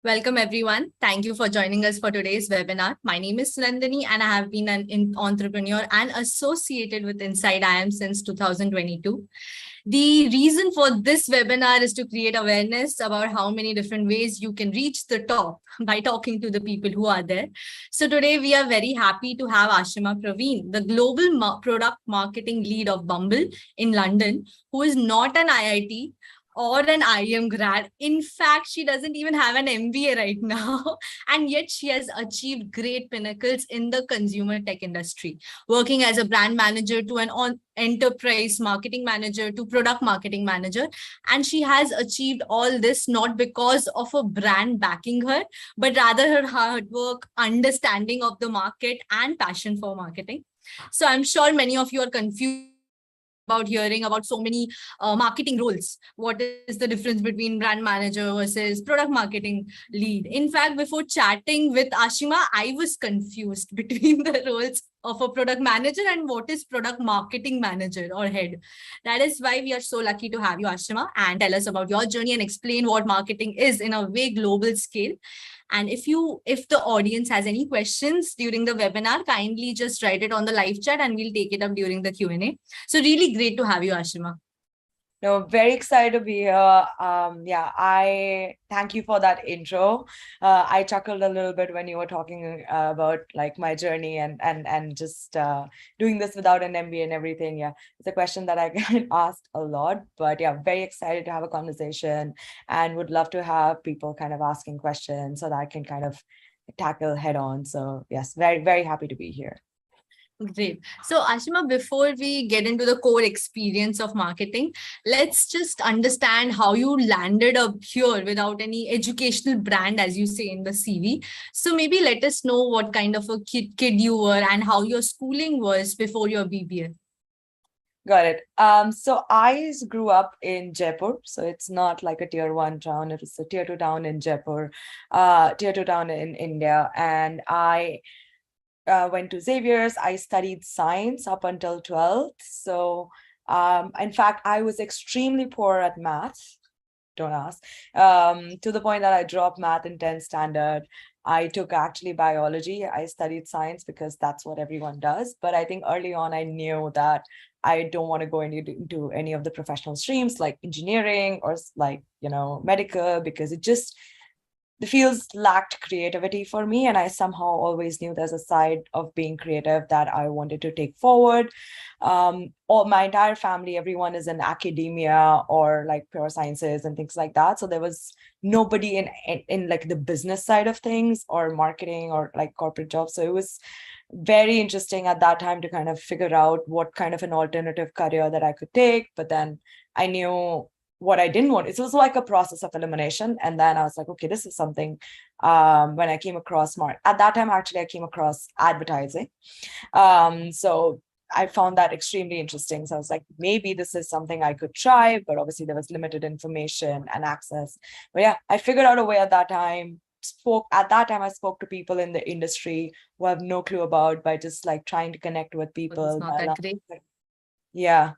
Welcome, everyone. Thank you for joining us for today's webinar. My name is Nandini, and I have been an entrepreneur and associated with Inside IM since 2022. The reason for this webinar is to create awareness about how many different ways you can reach the top by talking to the people who are there. So today we are very happy to have Aashima Praveen, the global product marketing lead of Bumble in London, who is not an IIT or an IM grad. In fact, she doesn't even have an MBA right now. And yet she has achieved great pinnacles in the consumer tech industry, working as a brand manager to an enterprise marketing manager to product marketing manager. And she has achieved all this not because of a brand backing her, but rather her hard work, understanding of the market, and passion for marketing. So I'm sure many of you are confused about hearing about so many marketing roles. What is the difference between brand manager versus product marketing lead? In fact, before chatting with Aashima, I was confused between the roles of a product manager and what is product marketing manager or head. That is why we are so lucky to have you, Aashima, and tell us about your journey and explain what marketing is in a way global scale. And if the audience has any questions during the webinar, kindly just write it on the live chat and we'll take it up during the Q&A. So really great to have you, Aashima. No, very excited to be here. I thank you for that intro. I chuckled a little bit when you were talking about like my journey and just doing this without an MBA and everything. Yeah, it's a question that I get asked a lot, but yeah, very excited to have a conversation and would love to have people kind of asking questions so that I can kind of tackle head on. So yes, very, very happy to be here. Great. So Aashima, before we get into the core experience of marketing, let's just understand how you landed up here without any educational brand, as you say in the CV. So maybe let us know what kind of a kid you were and how your schooling was before your BBA. Got it. So I grew up in Jaipur. So it's not like a tier 1 town. It was a tier 2 town in Jaipur, tier 2 town in India. And I went to Xavier's. I studied science up until 12th. So in fact, I was extremely poor at math. Don't ask. To the point that I dropped math in 10th standard. I took actually biology. I studied science because that's what everyone does. But I think early on, I knew that I don't want to go into any of the professional streams like engineering or like, medical, because the fields lacked creativity for me. And I somehow always knew there's a side of being creative that I wanted to take forward. All my entire family, everyone is in academia or like pure sciences and things like that. So there was nobody in like the business side of things or marketing or like corporate jobs. So it was very interesting at that time to kind of figure out what kind of an alternative career that I could take. But then I knew what I didn't want. It was like a process of elimination. And then I was like, okay, this is something when I came across at that time, actually, I came across advertising. So I found that extremely interesting. So I was like, maybe this is something I could try, but obviously there was limited information and access. But yeah, I figured out a way at that time. I spoke to people in the industry who have no clue about by just like trying to connect with people. It's not that great. Yeah.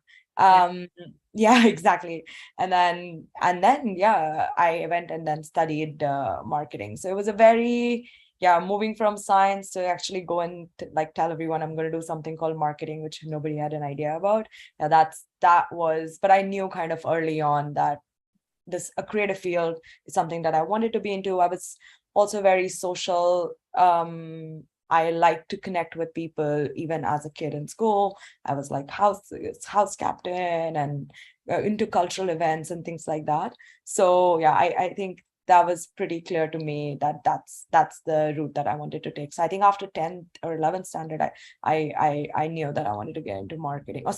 Yeah, exactly. And then yeah, I went and then studied marketing. So it was a very moving from science to actually go and like tell everyone I'm going to do something called marketing, which nobody had an idea about. Yeah, but I knew kind of early on that a creative field is something that I wanted to be into. I was also very social. I like to connect with people even as a kid in school. I was like house captain and into cultural events and things like that. So yeah, I think that was pretty clear to me that that's the route that I wanted to take. So I think after 10th or 11th standard, I knew that I wanted to get into marketing or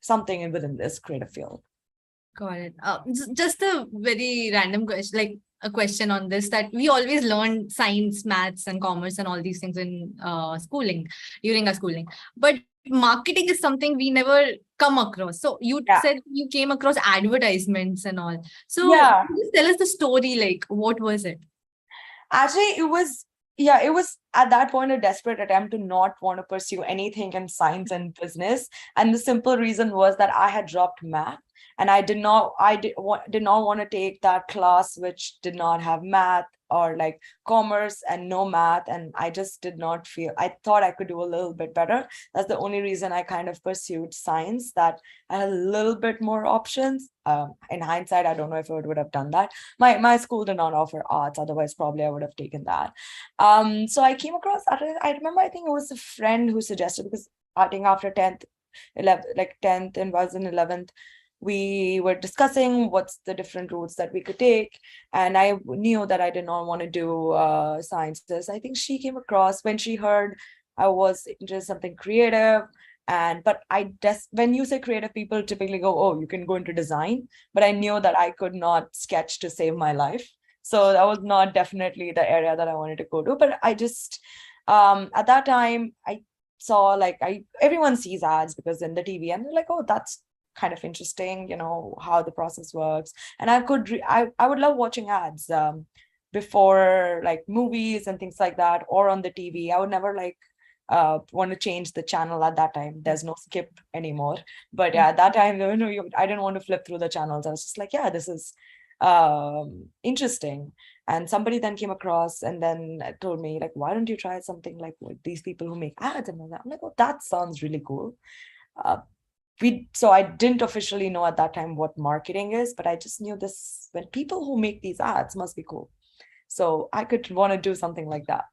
something within this creative field. Got it. Just a very random question, like a question on this, that we always learn science, maths, and commerce and all these things in schooling, during our schooling. But marketing is something we never come across. So you said you came across advertisements and all. So just tell us the story, like what was it? Actually, it was at that point a desperate attempt to not want to pursue anything in science and business. And the simple reason was that I had dropped math. And I did not want to take that class which did not have math or like commerce and no math. And I just did not feel, I thought I could do a little bit better. That's the only reason I kind of pursued science, that I had a little bit more options. In hindsight, I don't know if I would have done that. My school did not offer arts, otherwise probably I would have taken that. So I came across, I remember, I think it was a friend who suggested, because I think after 10th, 11th, like 10th and was in 11th, we were discussing what's the different routes that we could take. And I knew that I did not want to do sciences. I think she came across when she heard I was interested in something creative. But when you say creative, people typically go, oh, you can go into design. But I knew that I could not sketch to save my life. So that was not definitely the area that I wanted to go to. But I just, at that time, I saw like everyone sees ads because in the TV, and they're like, oh, that's kind of interesting, how the process works. And I would love watching ads before like movies and things like that, or on the TV. I would never like want to change the channel at that time. There's no skip anymore. But yeah, at that time, I didn't want to flip through the channels. I was just like, yeah, this is interesting. And somebody then came across and then told me, like, why don't you try something like with these people who make ads and all that? I'm like, oh, that sounds really cool. So I didn't officially know at that time what marketing is, but I just knew this, when people who make these ads must be cool. So I could want to do something like that.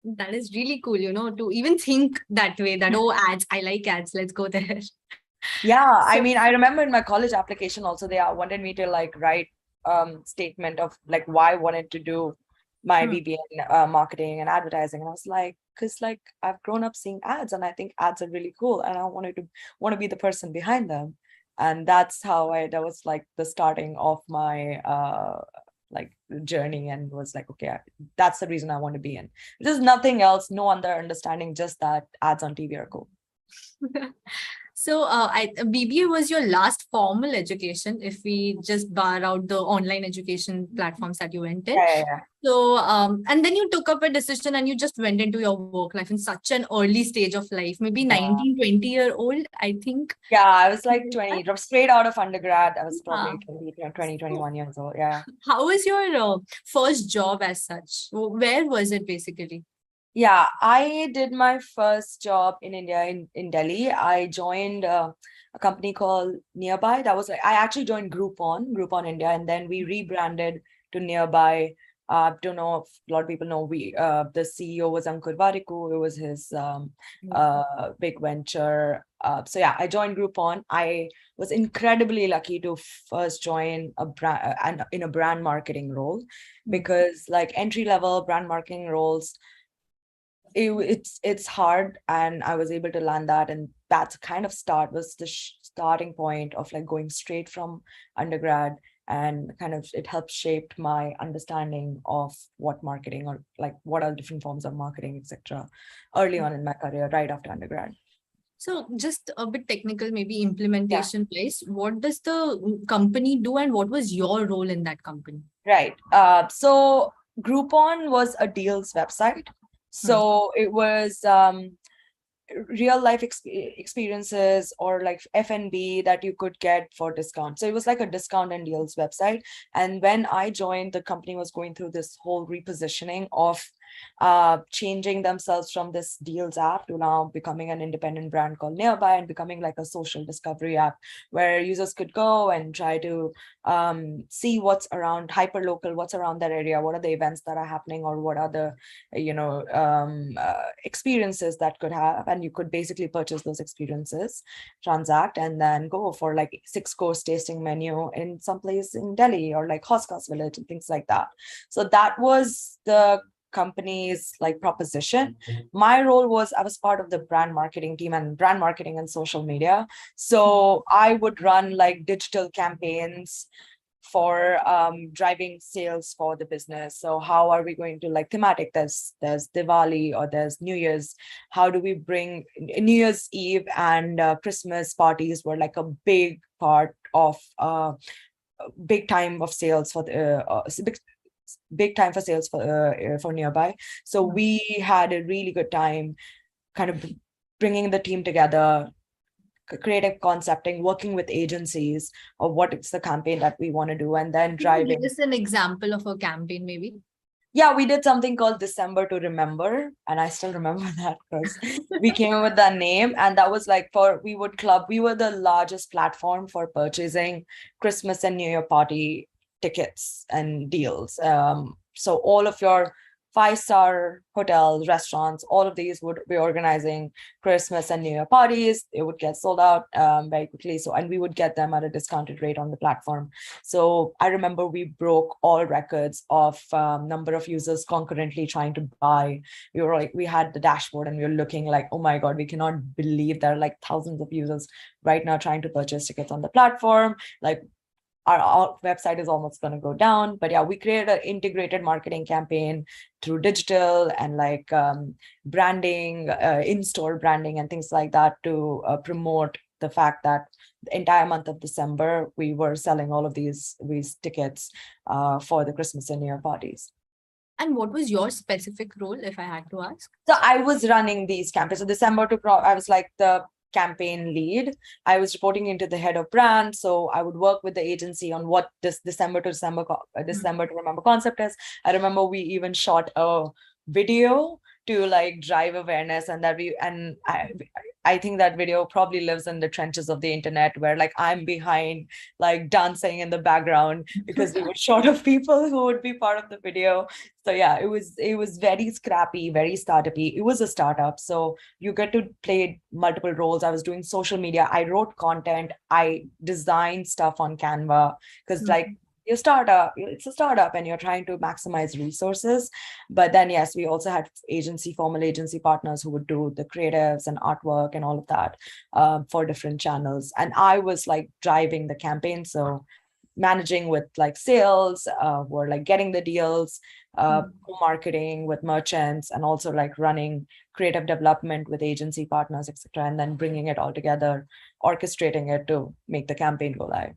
That is really cool, to even think that way, that, oh, ads, I like ads, let's go there. Yeah, I mean, I remember in my college application also, they wanted me to like write statement of like why I wanted to do my BBA in marketing and advertising. And I was like, because like I've grown up seeing ads and I think ads are really cool and I want to be the person behind them. And that's how that was like the starting of my like journey, and was like, okay, that's the reason I want to be in. There's nothing else, no other understanding, just that ads on TV are cool. So BBA was your last formal education, if we just bar out the online education platforms that you went in. Yeah. So, and then you took up a decision and you just went into your work life in such an early stage of life, maybe 19, 20-year-old, I think. Yeah, I was like 20, straight out of undergrad. I was probably 20, 21 years old. Yeah. How was your first job as such? Where was it basically? Yeah, I did my first job in India, in Delhi. I joined a company called Nearby. That was like, I actually joined Groupon India, and then we rebranded to Nearby. Don't know if a lot of people know, the CEO was Ankur Warikoo. It was his big venture. So yeah, I joined Groupon. I was incredibly lucky to first join a brand in a brand marketing role, because like entry-level brand marketing roles, it's hard, and I was able to land that. And that's kind of was the starting point of like going straight from undergrad, and kind of it helped shape my understanding of what marketing, or like what are different forms of marketing, etc., early on in my career, right after undergrad. So just a bit technical, maybe implementation place. What does the company do and what was your role in that company? Right. So Groupon was a deals website. So it was real life experiences or like F&B that you could get for discount. So it was like a discount and deals website. And when I joined, the company was going through this whole repositioning of changing themselves from this deals app to now becoming an independent brand called Nearby, and becoming like a social discovery app where users could go and try to see what's around, hyper local, what's around that area, what are the events that are happening, or what are the experiences that could have. And you could basically purchase those experiences, transact, and then go for like 6-course tasting menu in some place in Delhi, or like Hoskas Village and things like that. So that was the company's like proposition. My role was, I was part of the brand marketing team, and brand marketing and social media. So I would run like digital campaigns for driving sales for the business. So how are we going to like thematic? There's Diwali, or there's New Year's. How do we bring New Year's Eve and Christmas parties were like a big part of big time of sales for the big time for sales for Nearby. So we had a really good time kind of bringing the team together, creative concepting, working with agencies of what is the campaign that we want to do, and then Can you driving. give us an example of a campaign, maybe? Yeah, we did something called December to Remember, and I still remember that because we came up with that name, and that was like we were the largest platform for purchasing Christmas and New Year party tickets and deals. So all of your 5-star hotels, restaurants, all of these would be organizing Christmas and New Year parties. It would get sold out very quickly. So, and we would get them at a discounted rate on the platform. So I remember we broke all records of number of users concurrently trying to buy. We had the dashboard and we were looking like, oh my God, we cannot believe there are like thousands of users right now trying to purchase tickets on the platform. Like our website is almost going to go down. But yeah, we created an integrated marketing campaign through digital and like branding, in-store branding and things like that to promote the fact that the entire month of December, we were selling all of these tickets for the Christmas and New Year parties. And what was your specific role, if I had to ask? So I was running these campaigns. So I was like the campaign lead. I was reporting into the head of brand. So I would work with the agency on what this December to Remember concept is. I remember we even shot a video to like drive awareness, and I think that video probably lives in the trenches of the internet, where like I'm behind like dancing in the background because we were short of people who would be part of the video. So yeah, it was very scrappy, very startup-y. It was a startup, so you get to play multiple roles. I was doing social media, I wrote content, I designed stuff on Canva, because like it's a startup and you're trying to maximize resources. But then yes, we also had formal agency partners who would do the creatives and artwork and all of that for different channels. And I was like driving the campaign, so managing with like sales, or like getting the deals, marketing with merchants, and also like running creative development with agency partners, etc., and then bringing it all together, orchestrating it to make the campaign go live.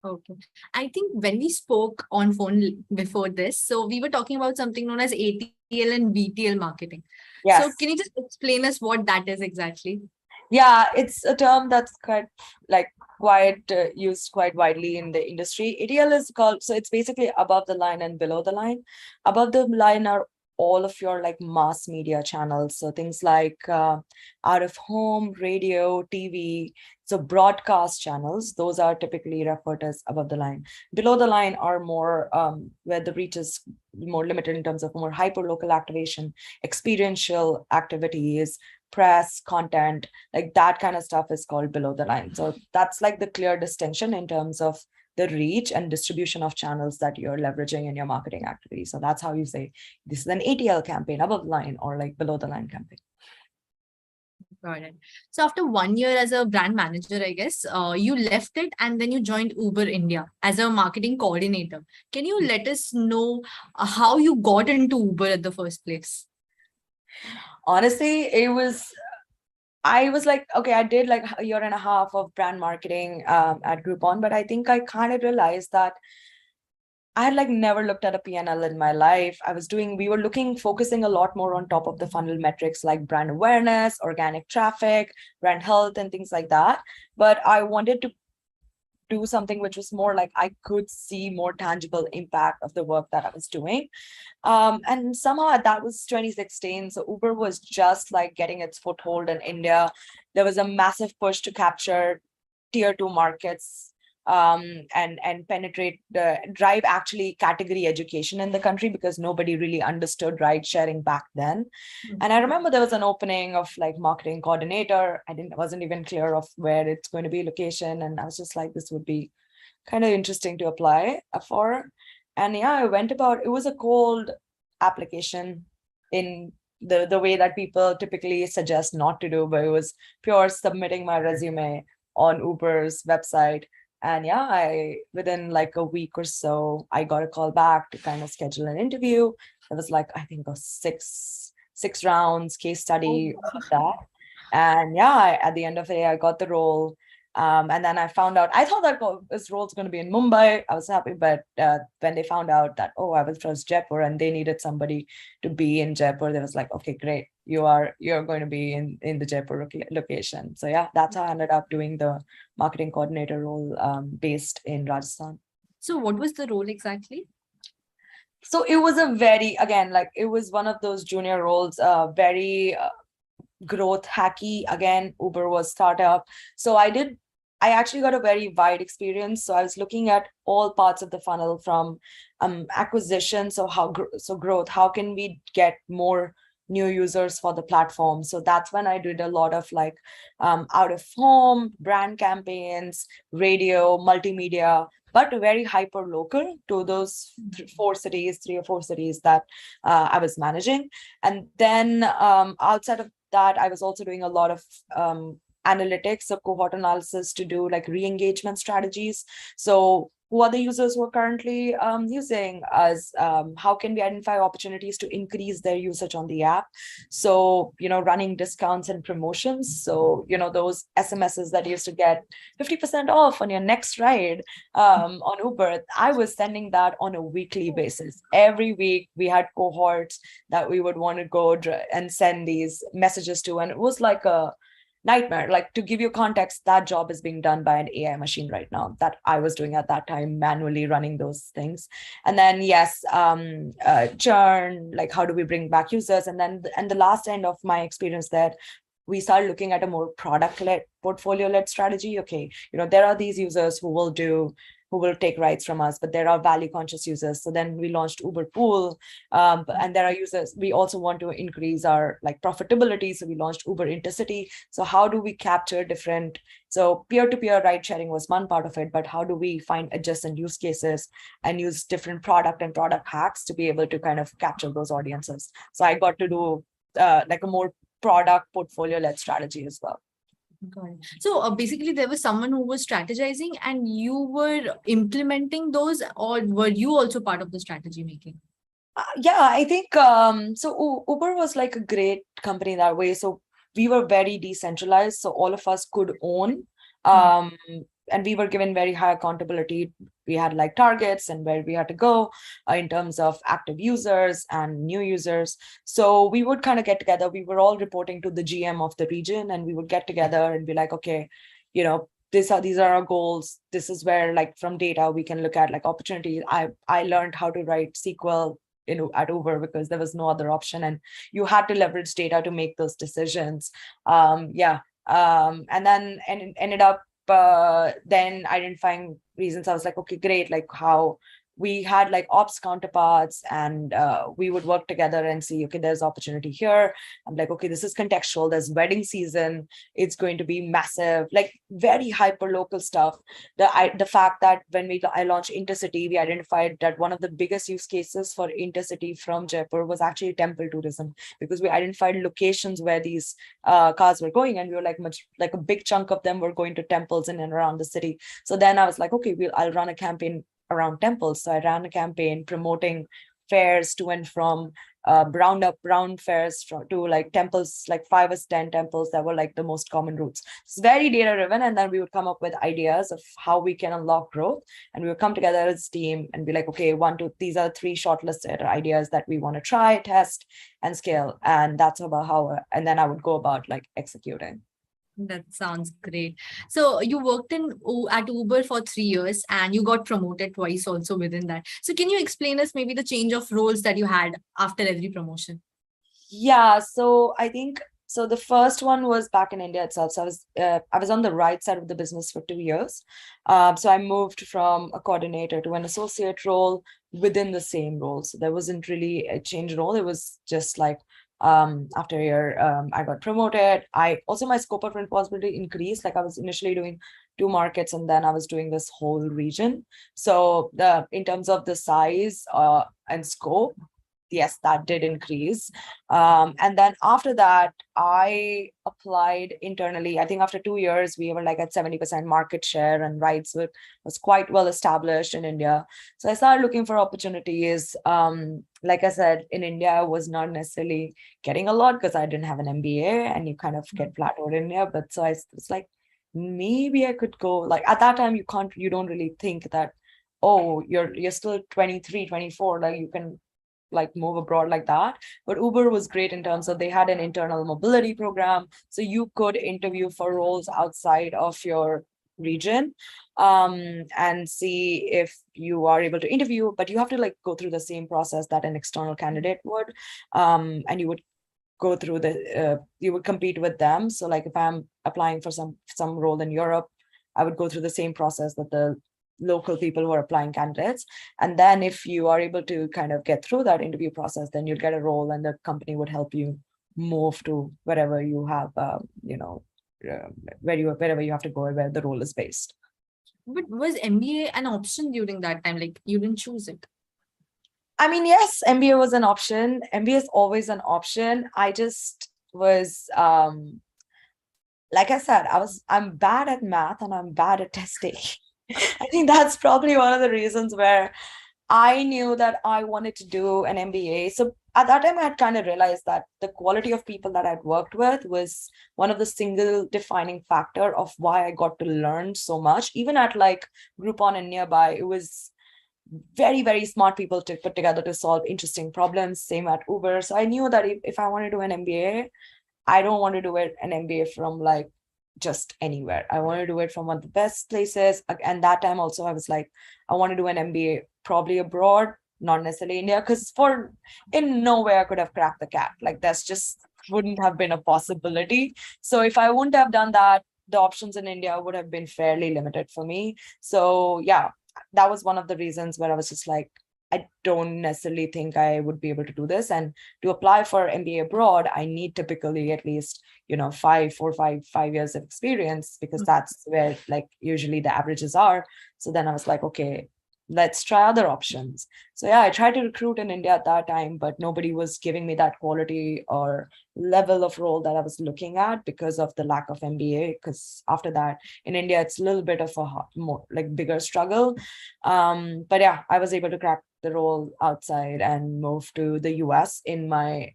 Okay. I think when we spoke on phone before this, so we were talking about something known as ATL and BTL marketing. Yes. So can you just explain us what that is exactly? Yeah, it's a term that's used quite widely in the industry. ATL is called, so it's basically above the line and below the line. Above the line are all of your like mass media channels. So things like out of home, radio, TV. So broadcast channels, those are typically referred as above the line. Below the line are more where the reach is more limited in terms of more hyper local activation, experiential activities, press, content, like that kind of stuff is called below the line. So that's like the clear distinction in terms of the reach and distribution of channels that you're leveraging in your marketing activity. So that's how you say this is an ATL campaign, above the line, or like below the line campaign. Got it. So after 1 year as a brand manager, I guess, you left it and then you joined Uber India as a marketing coordinator. Can you let us know how you got into Uber at the first place? Honestly, I was like, okay, I did like a year and a half of brand marketing at Groupon, but I think I kind of realized that I had like never looked at a P&L in my life. We were focusing a lot more on top of the funnel metrics like brand awareness, organic traffic, brand health, and things like that. But I wanted to do something which was more like I could see more tangible impact of the work that I was doing. And somehow that was 2016. So Uber was just like getting its foothold in India. There was a massive push to capture tier 2 markets and drive actually category education in the country, because nobody really understood ride sharing back then. And I remember there was an opening of like marketing coordinator. Wasn't even clear of where it's going to be location, and I was just like, this would be kind of interesting to apply for. And yeah, I went about, it was a cold application in the way that people typically suggest not to do, but it was pure submitting my resume on Uber's website. And yeah, within like a week or so, I got a call back to kind of schedule an interview. It was like, I think, a six rounds, case study, all of that. And yeah, at the end of the day, I got the role. And then I found out, I thought that this role's going to be in Mumbai. I was happy, but when they found out that, oh, I was from Jaipur and they needed somebody to be in Jaipur, they was like, okay, great. You're going to be in the Jaipur location. So yeah, that's how I ended up doing the marketing coordinator role based in Rajasthan. So what was the role exactly? So it was it was one of those junior roles, very growth hacky. Again, Uber was startup. So I actually got a very wide experience. So I was looking at all parts of the funnel from acquisition. So growth, how can we get more new users for the platform? So that's when I did a lot of like out of home brand campaigns, radio, multimedia, but very hyper local to those 3 or 4 cities that I was managing. And then outside of that, I was also doing a lot of analytics, so cohort analysis to do like re-engagement strategies. So who are the users who are currently using us? How can we identify opportunities to increase their usage on the app? So, running discounts and promotions. So, those SMSs that used to get 50% off on your next ride on Uber, I was sending that on a weekly basis. Every week we had cohorts that we would want to go and send these messages to. And it was like a nightmare. Like, to give you context, that job is being done by an AI machine right now that I was doing at that time, manually running those things. And then yes, churn, like how do we bring back users? And then the last end of my experience there, we started looking at a more product-led, portfolio-led strategy. Okay, there are these users who will take rides from us, but there are value conscious users. So then we launched Uber Pool, and there are users. We also want to increase our like profitability. So we launched Uber Intercity. So how do we capture different, so peer-to-peer ride sharing was one part of it, but how do we find adjacent use cases and use different product and product hacks to be able to kind of capture those audiences? So I got to do like a more product portfolio-led strategy as well. Got it. So basically, there was someone who was strategizing and you were implementing those, or were you also part of the strategy making? Yeah, I think so. Uber was like a great company that way. So we were very decentralized. So all of us could own. And we were given very high accountability. We had like targets and where we had to go in terms of active users and new users. So we would kind of get together. We were all reporting to the GM of the region, and we would get together and be like, okay, these are our goals. This is where, like, from data we can look at like opportunities. I learned how to write SQL at Uber because there was no other option, and you had to leverage data to make those decisions. And then ended up then identifying reasons. I was like, okay, great. Like, how we had like ops counterparts, and we would work together and see, okay, there's opportunity here. I'm like, okay, this is contextual. There's wedding season. It's going to be massive, like very hyper local stuff. The fact that when I launched Intercity, we identified that one of the biggest use cases for Intercity from Jaipur was actually temple tourism, because we identified locations where these cars were going, and we were like a big chunk of them were going to temples in and around the city. So then I was like, okay, I'll run a campaign around temples. So I ran a campaign promoting fares to and from round fares to like temples, like 5 or 10 temples that were like the most common routes. It's very data driven. And then we would come up with ideas of how we can unlock growth. And we would come together as a team and be like, okay, these are 3 shortlisted ideas that we want to try, test, and scale. And that's about and then I would go about like executing. That sounds great. So you worked at Uber for 3 years and you got promoted twice also within that. So can you explain us maybe the change of roles that you had after every promotion? Yeah, so I think so. The first one was back in India itself. So I was on the right side of the business for 2 years. So I moved from a coordinator to an associate role within the same role. So there wasn't really a change role. It was just like after a year, I got promoted. My scope of responsibility increased. Like, I was initially doing 2 markets, and then I was doing this whole region. So in terms of the size and scope, yes, that did increase. And then after that, I applied internally. I think after 2 years, we were like at 70% market share, and rides was quite well established in India. So I started looking for opportunities. Like I said, in India, I was not necessarily getting a lot because I didn't have an MBA, and you kind of get plateaued in India. But so I was like, maybe I could go, like at that time you don't really think that, oh, you're still 23, 24, like you can like move abroad like that. But Uber was great in terms of they had an internal mobility program, so you could interview for roles outside of your region, and see if you are able to interview, but you have to like go through the same process that an external candidate would, and you would go through you would compete with them. So like if I'm applying for some role in Europe, I would go through the same process that the local people who are applying candidates. And then if you are able to kind of get through that interview process, then you'll get a role and the company would help you move to wherever you have, wherever you have to go, where the role is based. But was MBA an option during that time? Like you didn't choose it? I mean, yes, MBA was an option. MBA is always an option. I just was, like I said, I'm bad at math and I'm bad at testing. I think that's probably one of the reasons where I knew that I wanted to do an MBA. So at that time, I had kind of realized that the quality of people that I'd worked with was one of the single defining factor of why I got to learn so much. Even at like Groupon and nearby, it was very, very smart people to put together to solve interesting problems. Same at Uber. So I knew that if I want to do an MBA, I don't want to do an MBA from like just anywhere. I want to do it from one of the best places. And that time also, I was like, I want to do an MBA probably abroad, not necessarily India, because in no way I could have cracked the CAT. Like that's just wouldn't have been a possibility. So if I wouldn't have done that, the options in India would have been fairly limited for me. So yeah, that was one of the reasons where I was just like, I don't necessarily think I would be able to do this. And to apply for MBA abroad, I need typically at least, 5 years of experience, because that's where like usually the averages are. So then I was like, okay, let's try other options. So yeah, I tried to recruit in India at that time, but nobody was giving me that quality or level of role that I was looking at because of the lack of MBA. Because after that, in India, it's a little bit of a more like bigger struggle. But yeah, I was able to crack the role outside and move to the US in my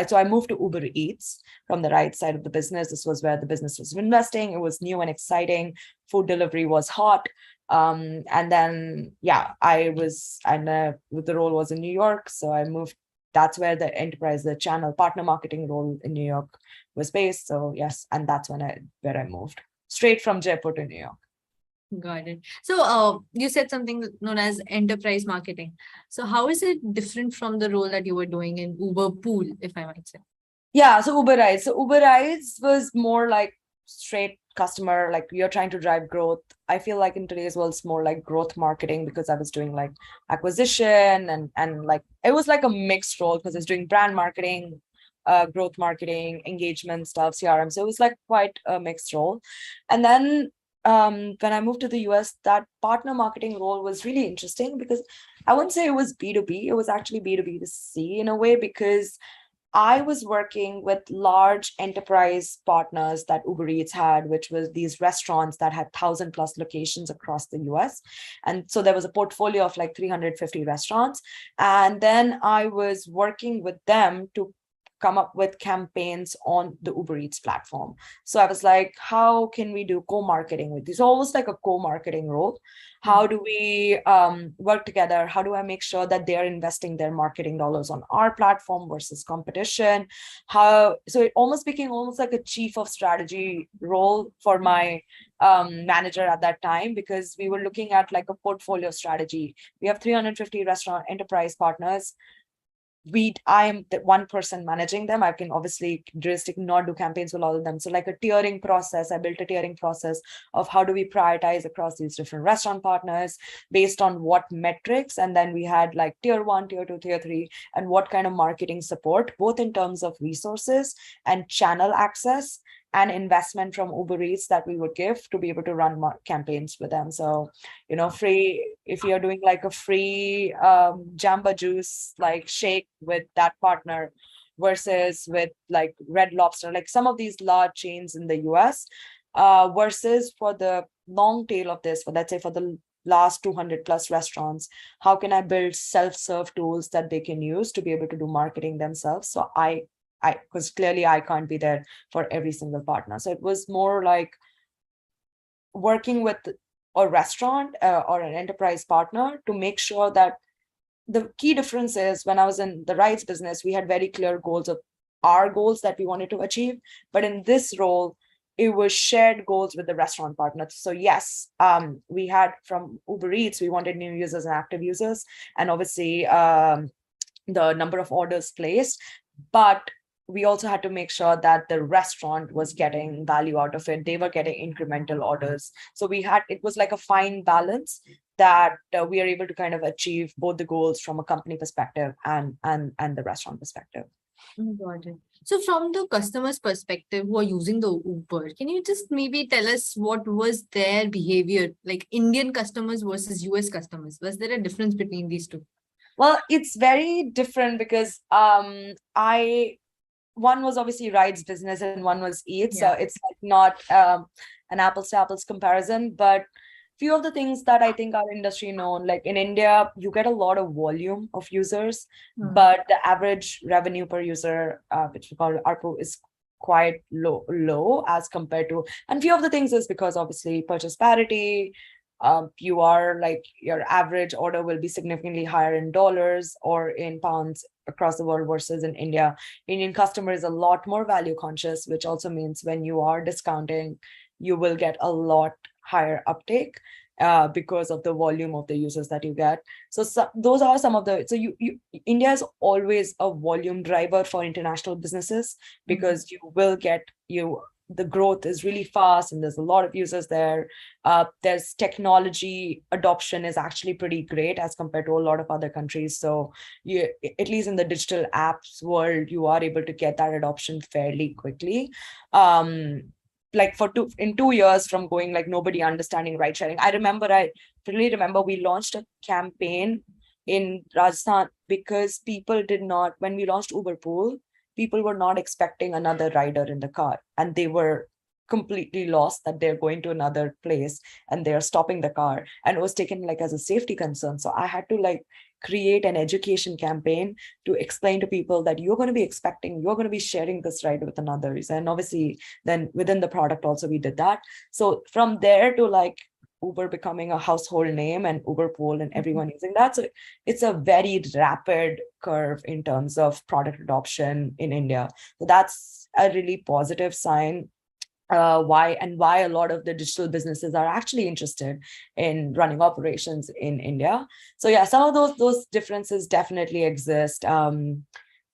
so I moved to Uber Eats from the right side of the business. This was where the business was investing. It was new and exciting. Food delivery was hot. And then yeah, the role was in New York, so I moved. That's where the channel partner marketing role in New York was based. So yes, and that's where I moved straight from Jaipur to New York. Got it. So you said something known as enterprise marketing. So how is it different from the role that you were doing in Uber Pool, if I might say? Yeah, so Uber Rides. So Uber Rides was more like straight customer, like you're trying to drive growth. I feel like in today's world, it's more like growth marketing, because I was doing like acquisition and like it was like a mixed role, because I was doing brand marketing, growth marketing, engagement stuff, CRM. So it was like quite a mixed role. And then when I moved to the US, that partner marketing role was really interesting, because I wouldn't say it was B2B, it was actually B2B2C in a way, because I was working with large enterprise partners that Uber Eats had, which was these restaurants that had 1,000+ locations across the US. And so there was a portfolio of like 350 restaurants. And then I was working with them to come up with campaigns on the Uber Eats platform. So I was like, how can we do co-marketing with this? Almost like a co-marketing role. How do we work together? How do I make sure that they're investing their marketing dollars on our platform versus competition? So it almost became almost like a chief of strategy role for my manager at that time, because we were looking at like a portfolio strategy. We have 350 restaurant enterprise partners. I am the one person managing them. I can obviously realistically not do campaigns with all of them. So like a tiering process, I built a tiering process of how do we prioritize across these different restaurant partners based on what metrics. And then we had like tier 1, tier 2, tier 3, and what kind of marketing support, both in terms of resources and channel access and investment from Uber Eats that we would give to be able to run campaigns with them. So, free, if you're doing like a free Jamba Juice, like shake with that partner versus with like Red Lobster, like some of these large chains in the US, versus for the long tail of this, let's say for the last 200+ restaurants, how can I build self-serve tools that they can use to be able to do marketing themselves? So because clearly I can't be there for every single partner. So it was more like working with a restaurant or an enterprise partner to make sure that the key difference is when I was in the rides business, we had very clear goals of our goals that we wanted to achieve. But in this role, it was shared goals with the restaurant partners. So yes, we had from Uber Eats, we wanted new users and active users, and obviously the number of orders placed. But we also had to make sure that the restaurant was getting value out of it. They were getting incremental orders. So it was like a fine balance that we are able to kind of achieve both the goals from a company perspective and the restaurant perspective. Got it. So from the customer's perspective who are using the Uber, can you just maybe tell us what was their behavior, like Indian customers versus US customers? Was there a difference between these two? Well, it's very different because one was obviously rides business and one was Eats. So it's like not an apples to apples comparison, but few of the things that I think our industry known, like in India, you get a lot of volume of users, but the average revenue per user, which we call ARPU, is quite low as compared to, and few of the things is because obviously purchase parity, you are like your average order will be significantly higher in dollars or in pounds across the world versus in India. Indian customer is a lot more value conscious, which also means when you are discounting, you will get a lot higher uptake because of the volume of the users that you get. So those are some of the, so India is always a volume driver for international businesses because you will get, the growth is really fast and there's a lot of users there. There's technology adoption is actually pretty great as compared to a lot of other countries. So at least in the digital apps world, you are able to get that adoption fairly quickly. Like in 2 years from going like nobody understanding ride sharing. I really remember we launched a campaign in Rajasthan because people did not, when we launched Uber Pool, people were not expecting another rider in the car and they were completely lost that they're going to another place and they're stopping the car, and it was taken like as a safety concern. So I had to like create an education campaign to explain to people that you're going to be sharing this ride with another. And obviously then within the product also we did that. So from there to like Uber becoming a household name and Uber Pool and everyone using that. So it's a very rapid curve in terms of product adoption in India. So that's a really positive sign. Why a lot of the digital businesses are actually interested in running operations in India. So yeah, some of those differences definitely exist.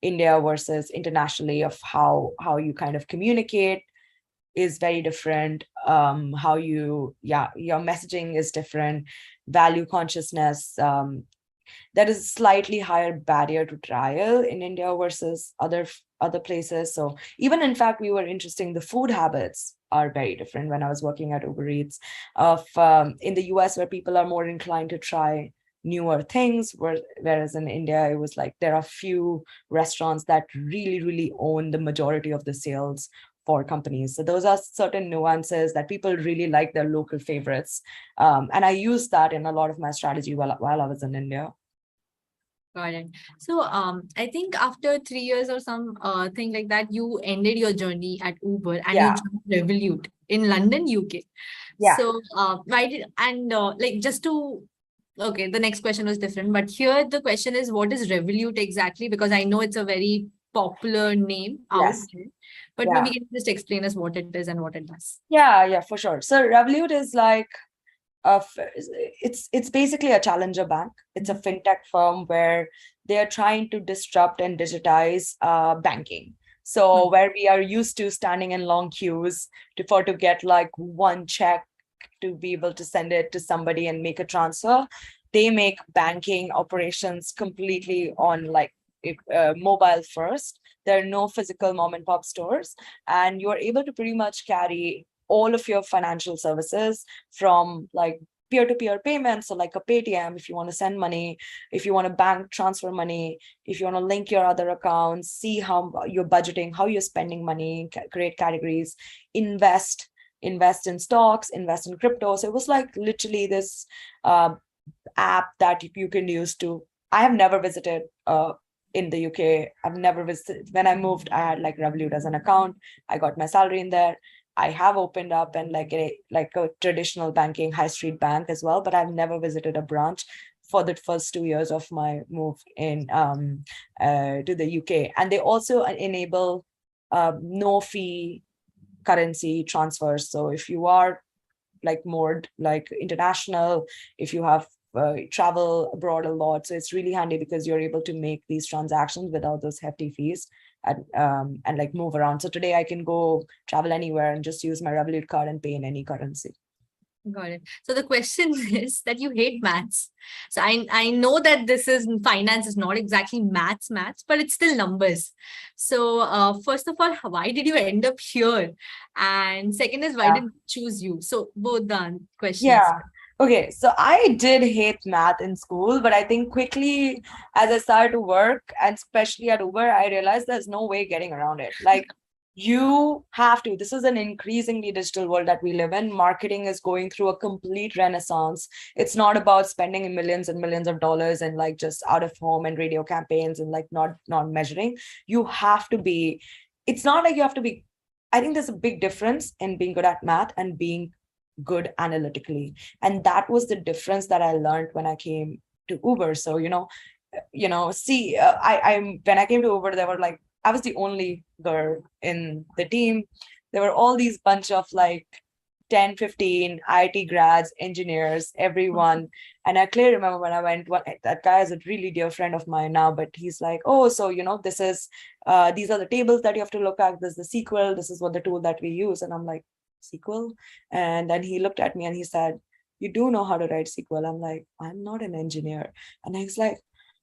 India versus internationally of how you kind of communicate is very different. How your messaging is different. Value consciousness. There is a slightly higher barrier to trial in India versus other places. So even in fact, we were interesting. The food habits are very different when I was working at Uber Eats. In the US, where people are more inclined to try newer things, whereas in India, it was like there are few restaurants that really, really own the majority of the sales for companies. So those are certain nuances that people really like their local favorites. And I used that in a lot of my strategy while I was in India. Got it. So I think after 3 years or some thing like that, you ended your journey at Uber and you joined Revolut in London, UK. Yeah. So why did, and like just to, okay, the next question was different, but here the question is, what is Revolut exactly? Because I know it's a very popular name out there, but maybe you can just explain us what it is and what it does. Yeah, for sure. So Revolut is like, it's basically a challenger bank. It's a fintech firm where they are trying to disrupt and digitize banking. So where we are used to standing in long queues to get like one check to be able to send it to somebody and make a transfer, they make banking operations completely on like mobile first. There are no physical mom and pop stores, and you are able to pretty much carry all of your financial services from like peer-to-peer payments. So like a Paytm, if you want to send money, if you want to bank transfer money, if you want to link your other accounts, see how you're budgeting, how you're spending money, create categories, invest in stocks, invest in crypto. So it was like literally this app that you can use to, I have never visited in the UK. I've never visited. When I moved, I had like Revolut as an account. I got my salary in there. I have opened up and like a traditional banking high street bank as well, but I've never visited a branch for the first 2 years of my move in to the UK. And they also enable no fee currency transfers. So if you are like more like international, if you have travel abroad a lot, so it's really handy because you're able to make these transactions without those hefty fees and like move around. So today I can go travel anywhere and just use my Revolut card and pay in any currency. Got it. So the question is that you hate maths. So I know that this is finance is not exactly maths, but it's still numbers. So first of all, why did you end up here? And second is, why Yeah. did you choose you? So both the questions. Yeah. Okay, so I did hate math in school, but I think quickly as I started to work, and especially at Uber, I realized there's no way getting around it. Like you have to, this is an increasingly digital world that we live in. Marketing is going through a complete renaissance. It's not about spending millions and millions of dollars and like just out of home and radio campaigns and like not measuring. You have to be, it's not like you have to be, I think there's a big difference in being good at math and being good analytically, and that was the difference that I learned when I came to Uber. So see, I when I came to Uber, there were like, I was the only girl in the team. There were all these bunch of like 10 15 IT grads, engineers, everyone. And I clearly remember when I went, that guy is a really dear friend of mine now, but he's like, oh, so this is these are the tables that you have to look at, this is the SQL, this is what the tool that we use. And I'm like, SQL? And then he looked at me and he said, you do know how to write SQL? I'm like, I'm not an engineer. And he's like,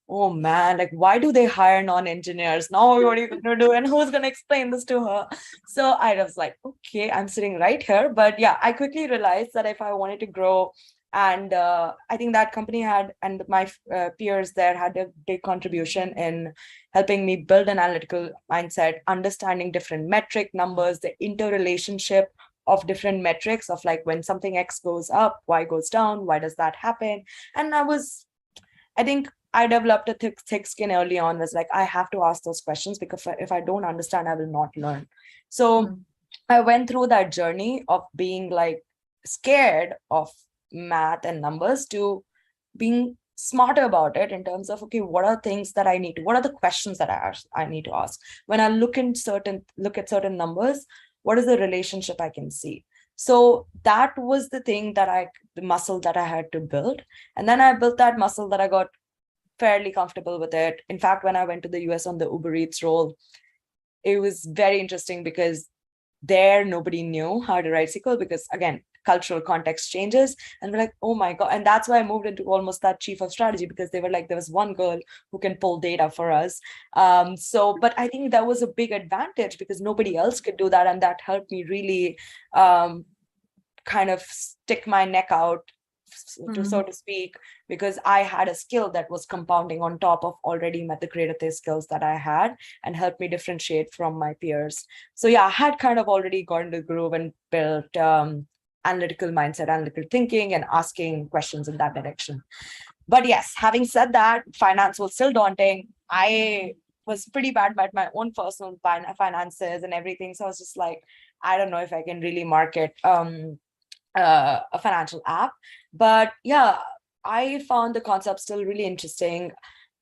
oh man, like why do they hire non-engineers? Now what are you going to do? And who's going to explain this to her? So I was like, okay, I'm sitting right here. But yeah, I quickly realized that if I wanted to grow, and I think that company had, and my peers there had a big contribution in helping me build an analytical mindset, understanding different metric numbers, the interrelationship of different metrics of like when something X goes up, Y goes down, why does that happen? And I think I developed a thick skin early on, was like, I have to ask those questions because if I don't understand, I will not learn. So I went through that journey of being like scared of math and numbers to being smarter about it in terms of, okay, what are things that what are the questions that I need to ask? When I look at certain numbers, what is the relationship I can see? So that was the muscle that I had to build. And then I built that muscle that I got fairly comfortable with it. In fact, when I went to the US on the Uber Eats role, it was very interesting because there nobody knew how to write SQL because, again, cultural context changes. And we're like, oh my God. And that's why I moved into almost that chief of strategy, because they were like, there was one girl who can pull data for us. But I think that was a big advantage because nobody else could do that. And that helped me really kind of stick my neck out, so to speak, because I had a skill that was compounding on top of already metacreative skills that I had and helped me differentiate from my peers. So yeah, I had kind of already gotten the groove and built analytical mindset, analytical thinking, and asking questions in that direction. But yes, having said that, finance was still daunting. I was pretty bad at my own personal finances and everything. So I was just like, I don't know if I can really market a financial app. But yeah, I found the concept still really interesting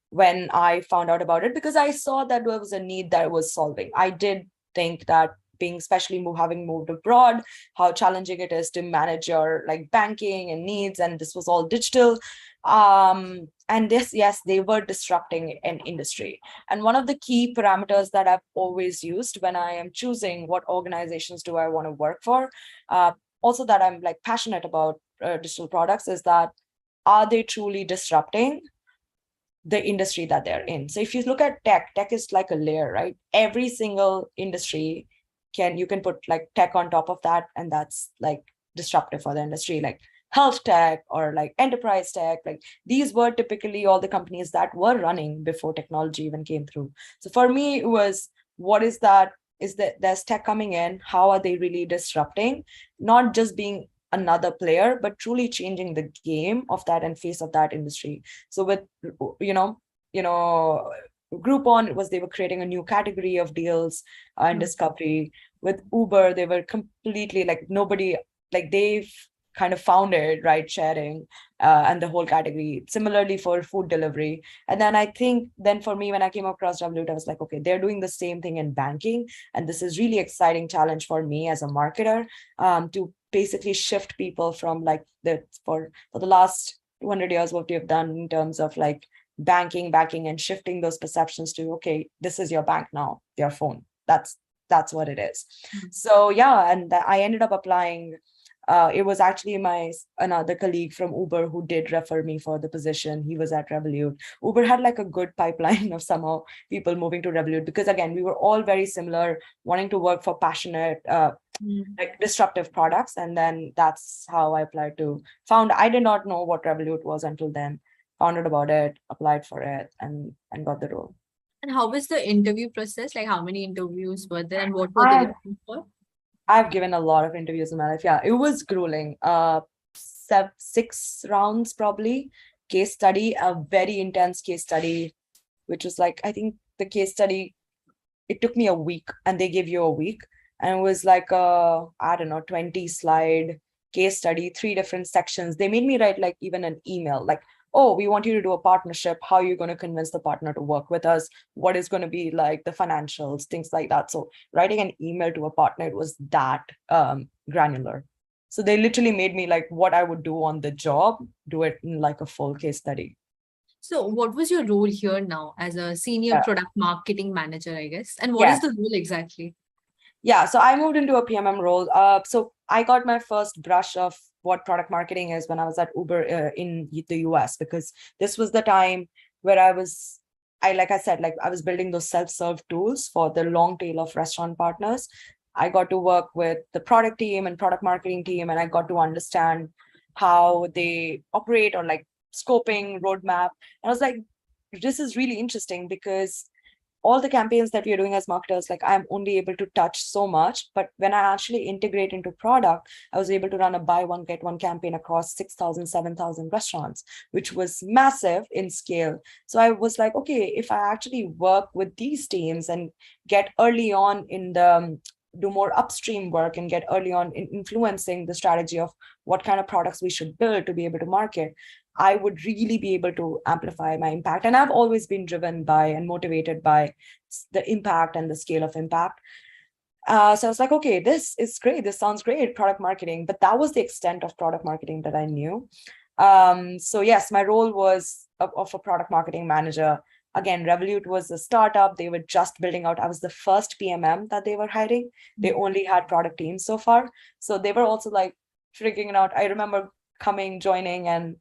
when I found out about it, because I saw that there was a need that was solving. I did think that being especially having moved abroad, how challenging it is to manage your like banking and needs, and this was all digital. And this, yes, they were disrupting an industry. And one of the key parameters that I've always used when I am choosing what organizations do I want to work for, also that I'm like passionate about digital products, is that are they truly disrupting the industry that they're in? So if you look at tech is like a layer, right? Every single industry you can put like tech on top of that, and that's like disruptive for the industry, like health tech or like enterprise tech. Like these were typically all the companies that were running before technology even came through. So for me, it was, what is that? Is that there's tech coming in? How are they really disrupting? Not just being another player, but truly changing the game of that and face of that industry. So with, Groupon, they were creating a new category of deals and discovery. With Uber, they were completely like nobody, like they've kind of founded ride sharing and the whole category. Similarly for food delivery. And then I think then for me, when I came across Revolut, I was like, okay, they're doing the same thing in banking. And this is really exciting challenge for me as a marketer to basically shift people from like for the last 200 years, what we have done in terms of like banking and shifting those perceptions to, okay, this is your bank now, your phone. That's what it is. So yeah, and I ended up applying. It was actually another colleague from Uber who did refer me for the position. He was at Revolut. Uber had like a good pipeline of somehow people moving to Revolut because again, we were all very similar, wanting to work for passionate, like disruptive products. And then that's how I applied to found. I did not know what Revolut was until then. Found out about it, applied for it, and got the role. And how was the interview process? Like how many interviews were there and what were they I've looking for? I've given a lot of interviews in my life. Yeah, it was grueling. 6 rounds probably. Case study, a very intense case study, which was like I think the case study. It took me a week, and they give you a week, and it was like I don't know 20-slide case study, 3 different sections. They made me write like even an email, like, oh, we want you to do a partnership. How are you going to convince the partner to work with us? What is going to be like the financials, things like that. So writing an email to a partner, it was that granular. So they literally made me like what I would do on the job, do it in like a full case study. So what was your role here now as a senior Yeah. product marketing manager, I guess? And what is Yeah. the role exactly? Yeah, so I moved into a PMM role. So I got my first brush of what product marketing is when I was at Uber in the US, because this was the time where like I said, like I was building those self-serve tools for the long tail of restaurant partners. I got to work with the product team and product marketing team, and I got to understand how they operate on like scoping, roadmap. And I was like, this is really interesting because all the campaigns that we are doing as marketers, like I'm only able to touch so much. But when I actually integrate into product, I was able to run a buy one, get one campaign across 6,000, 7,000 restaurants, which was massive in scale. So I was like, okay, if I actually work with these teams and get early on in the do more upstream work and get early on in influencing the strategy of what kind of products we should build to be able to market, I would really be able to amplify my impact. And I've always been driven by and motivated by the impact and the scale of impact. So I was like, okay, this is great. This sounds great, product marketing. But that was the extent of product marketing that I knew. So yes, my role was of a product marketing manager. Again, Revolut was a startup. They were just building out. I was the first PMM that they were hiring. They only had product teams so far. So they were also like figuring it out. I remember joining, and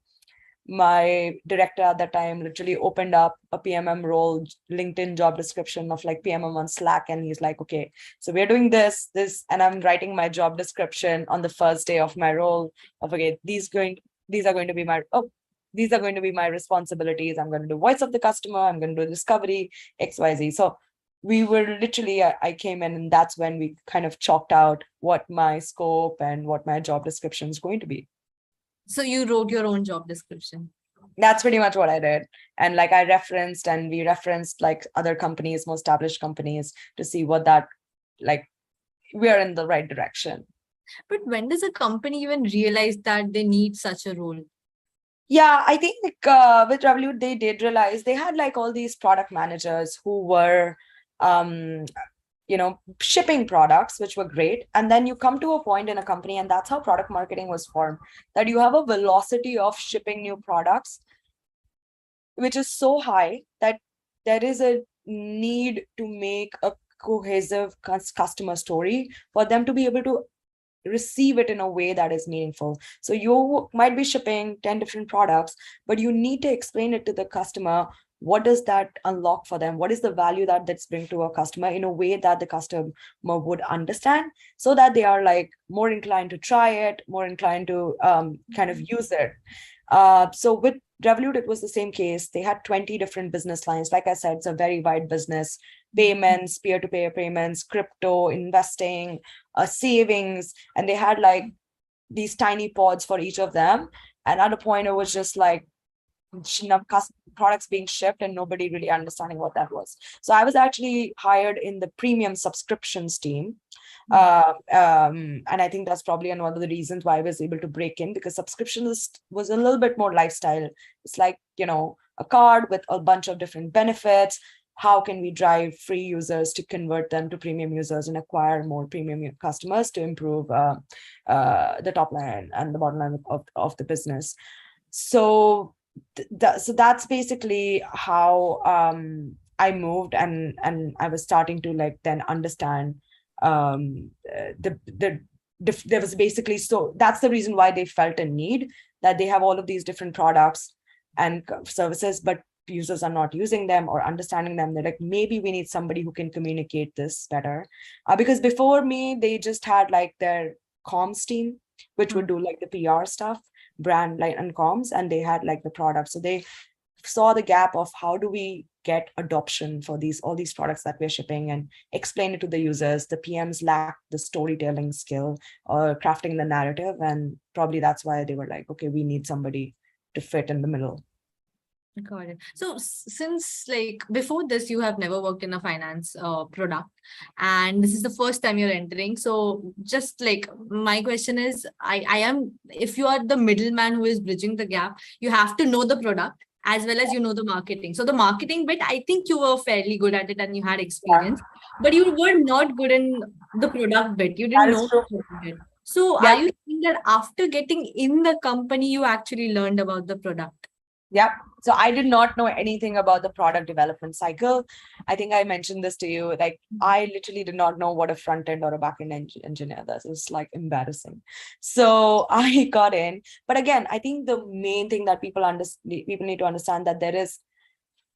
my director at that time literally opened up a PMM role, LinkedIn job description of like PMM on Slack. And he's like, okay, so we're doing this, and I'm writing my job description on the first day of my role of, okay, these are going to be my responsibilities. I'm going to do voice of the customer. I'm going to do discovery, XYZ. So we were literally, I came in, and that's when we kind of chalked out what my scope and what my job description is going to be. So you wrote your own job description. That's pretty much what I did. And like we referenced like other companies, more established companies, to see what that, like, we are in the right direction. But when does a company even realize that they need such a role? Yeah, I think with Revolut, they did realize they had like all these product managers who were, shipping products, which were great. And then you come to a point in a company, and that's how product marketing was formed, that you have a velocity of shipping new products, which is so high that there is a need to make a cohesive customer story for them to be able to receive it in a way that is meaningful. So you might be shipping 10 different products, but you need to explain it to the customer. What does that unlock for them? What is the value that's bring to a customer in a way that the customer would understand, so that they are like more inclined to try it, more inclined to kind of use it. So with Revolut, it was the same case. They had 20 different business lines. Like I said, it's a very wide business: payments, peer-to-peer payments, crypto, investing, savings. And they had like these tiny pods for each of them. And at a point, it was just like, products being shipped and nobody really understanding what that was. So I was actually hired in the premium subscriptions team. And I think that's probably one of the reasons why I was able to break in, because subscription was a little bit more lifestyle. It's like, a card with a bunch of different benefits. How can we drive free users to convert them to premium users and acquire more premium customers to improve the top line and the bottom line of the business? So so that's basically how I moved, and I was starting to like then understand there was basically, so that's the reason why they felt a need, that they have all of these different products and services, but users are not using them or understanding them. They're like, maybe we need somebody who can communicate this better, because before me they just had like their comms team, which would do like the PR stuff, brand like and comms, and they had like the product. So they saw the gap of how do we get adoption for all these products that we're shipping and explain it to the users. The PMs lack the storytelling skill or crafting the narrative, and probably that's why they were like, okay, we need somebody to fit in the middle. Got it. So since like before this, you have never worked in a finance product, and this is the first time you're entering. So just like my question is, I am, if you are the middleman who is bridging the gap, you have to know the product as well as the marketing. So the marketing bit, I think you were fairly good at it and you had experience, but you were not good in the product bit. You didn't That is know true. the product bit. So are Yeah. you saying that after getting in the company, you actually learned about the product? Yep. So I did not know anything about the product development cycle. I think I mentioned this to you. Like, I literally did not know what a front end or a back end engineer does. It was like embarrassing. So I got in. But again, I think the main thing that people need to understand, that there is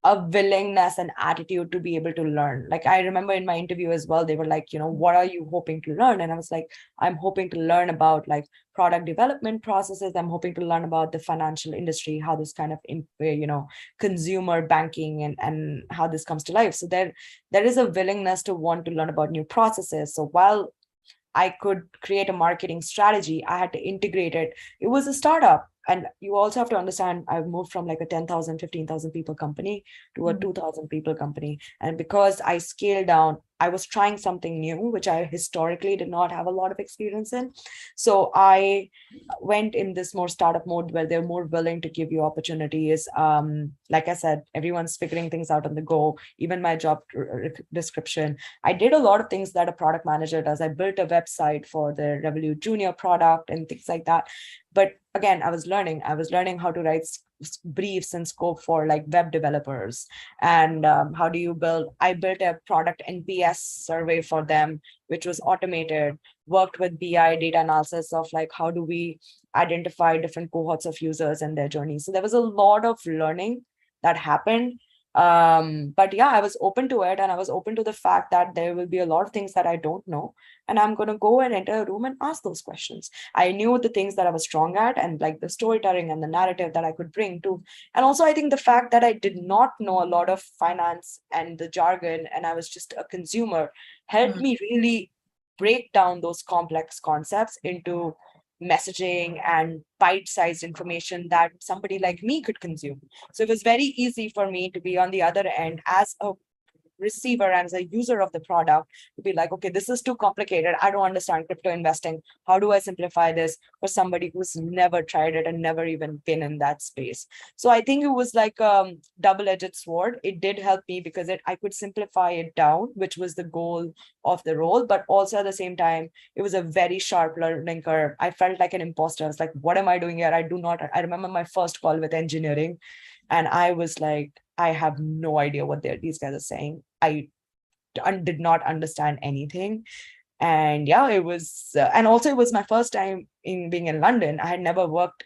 a willingness and attitude to be able to learn. Like, I remember in my interview as well, they were like, what are you hoping to learn? And I was like, I'm hoping to learn about like product development processes. I'm hoping to learn about the financial industry, how this kind of, consumer banking and how this comes to life. So there is a willingness to want to learn about new processes. So while I could create a marketing strategy, I had to integrate it. It was a startup. And you also have to understand, I've moved from like a 10,000, 15,000 people company to a 2,000 people company. And because I scaled down, I was trying something new, which I historically did not have a lot of experience in. So I went in this more startup mode where they're more willing to give you opportunities. Like I said, everyone's figuring things out on the go. Even my job description, I did a lot of things that a product manager does. I built a website for the Revolut Junior product and things like that. But again, I was learning how to write briefs and scope for like web developers, and how do you I built a product NPS survey for them, which was automated, worked with BI data analysis of like, how do we identify different cohorts of users and their journeys. So there was a lot of learning that happened. But yeah, I was open to it, and I was open to the fact that there will be a lot of things that I don't know, and I'm going to go and enter a room and ask those questions. I knew the things that I was strong at, and like the storytelling and the narrative that I could bring to. And also I think the fact that I did not know a lot of finance and the jargon, and I was just a consumer, helped me really break down those complex concepts into messaging and bite-sized information that somebody like me could consume. So it was very easy for me to be on the other end as a receiver and as a user of the product, to be like, okay, this is too complicated. I don't understand crypto investing. How do I simplify this for somebody who's never tried it and never even been in that space? So I think it was like a double-edged sword. It did help me because I could simplify it down, which was the goal of the role. But also at the same time, it was a very sharp learning curve. I felt like an imposter. I was like, what am I doing here? I remember my first call with engineering, and I was like, I have no idea what these guys are saying. I did not understand anything. And yeah, it was, and also it was my first time in being in London. I had never worked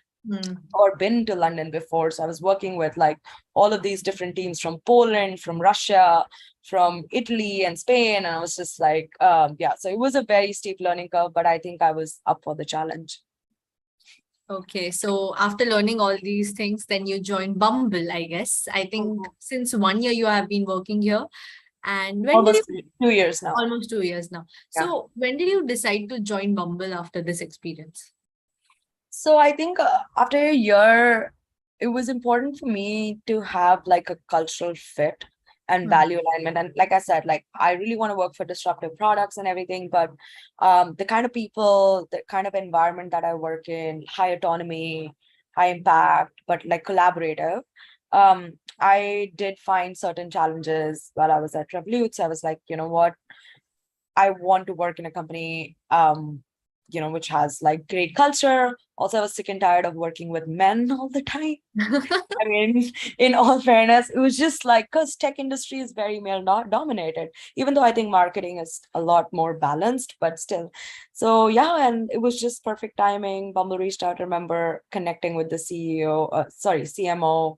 or been to London before. So I was working with like all of these different teams from Poland, from Russia, from Italy and Spain. And I was just like, yeah, so it was a very steep learning curve, but I think I was up for the challenge. Okay, so after learning all these things, then you joined Bumble, I guess. I think since 1 year you have been working here. And when Almost did you 2 years now. almost 2 years now. Yeah. So when did you decide to join Bumble after this experience? So I think after a year, it was important for me to have like a cultural fit and Hmm. value alignment. And like I said, like I really want to work for disruptive products and everything, but the kind of people, the kind of environment that I work in, high autonomy, high impact, but like collaborative. I did find certain challenges while I was at Revolut. So I was like, you know what? I want to work in a company, which has like great culture. Also, I was sick and tired of working with men all the time. I mean, in all fairness, it was just like because tech industry is very male not dominated, even though I think marketing is a lot more balanced, but still. So yeah, and it was just perfect timing. Bumble reached out. I remember connecting with the CMO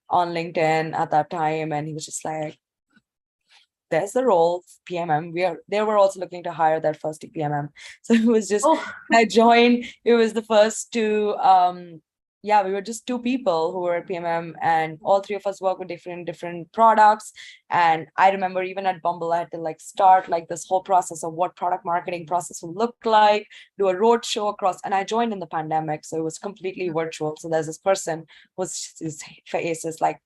on LinkedIn at that time, and he was just like, there's the role PMM. They were also looking to hire their first PMM. So it was just Oh, I joined. It was the first two. We were just two people who were PMM, and all three of us work with different products. And I remember even at Bumble, I had to like start like this whole process of what product marketing process would look like, do a road show across. And I joined in the pandemic, so it was completely virtual. So there's this person whose his face is like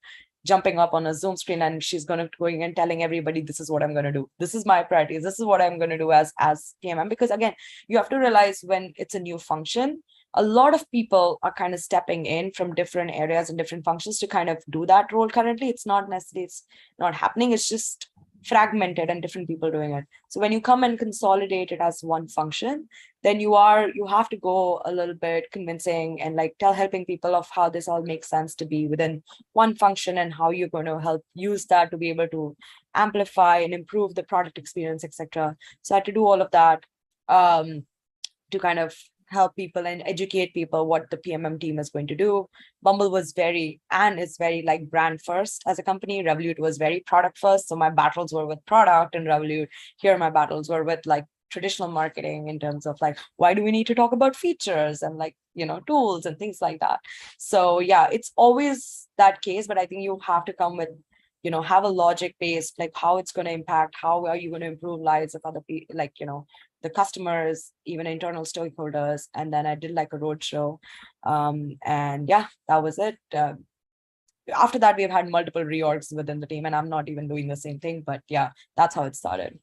jumping up on a Zoom screen, and she's going and telling everybody, this is what I'm going to do. This is my priorities. This is what I'm going to do as PMM. Because again, you have to realize when it's a new function, a lot of people are kind of stepping in from different areas and different functions to kind of do that role. Currently, it's not necessarily, it's not happening. It's just fragmented and different people doing it. So when you come and consolidate it as one function, then you have to go a little bit convincing and like helping people of how this all makes sense to be within one function and how you're going to help use that to be able to amplify and improve the product experience, etc. So I had to do all of that to kind of help people and educate people what the PMM team is going to do. Bumble was is very like brand first as a company. Revolut was very product first. So my battles were with product and Revolut. Here, my battles were with like traditional marketing in terms of like, why do we need to talk about features and like, tools and things like that. So yeah, it's always that case, but I think you have to come with, have a logic based, like how it's going to impact, how are you going to improve lives of other people, like, the customers, even internal stakeholders. And then I did like a roadshow. And yeah, that was it. After that, we've had multiple reorgs within the team, and I'm not even doing the same thing. But yeah, that's how it started.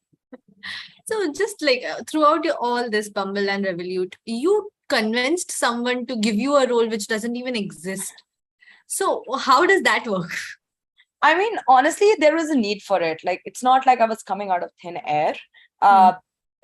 so just like throughout all this Bumble and Revolut, you convinced someone to give you a role which doesn't even exist. So how does that work? I mean, honestly, there was a need for it. Like, it's not like I was coming out of thin air. Hmm.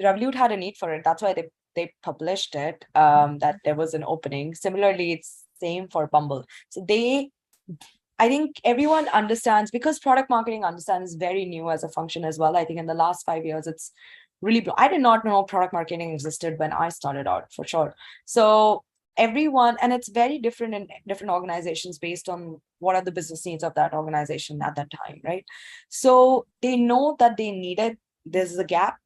Revolut had a need for it. That's why they published it, that there was an opening. Similarly, it's same for Bumble. So I think everyone understands, because product marketing understands is very new as a function as well. I think in the last 5 years, it's really, I did not know product marketing existed when I started out, for sure. So everyone, and it's very different in different organizations based on what are the business needs of that organization at that time, right? So they know that they needed, there's a gap.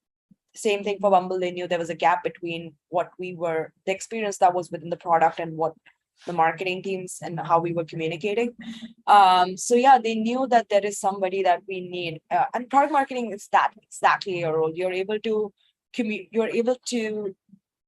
Same thing for Bumble. They knew there was a gap between the experience that was within the product and what the marketing teams and how we were communicating. So yeah, they knew that there is somebody that we need. And product marketing is that exactly your role. You're able to,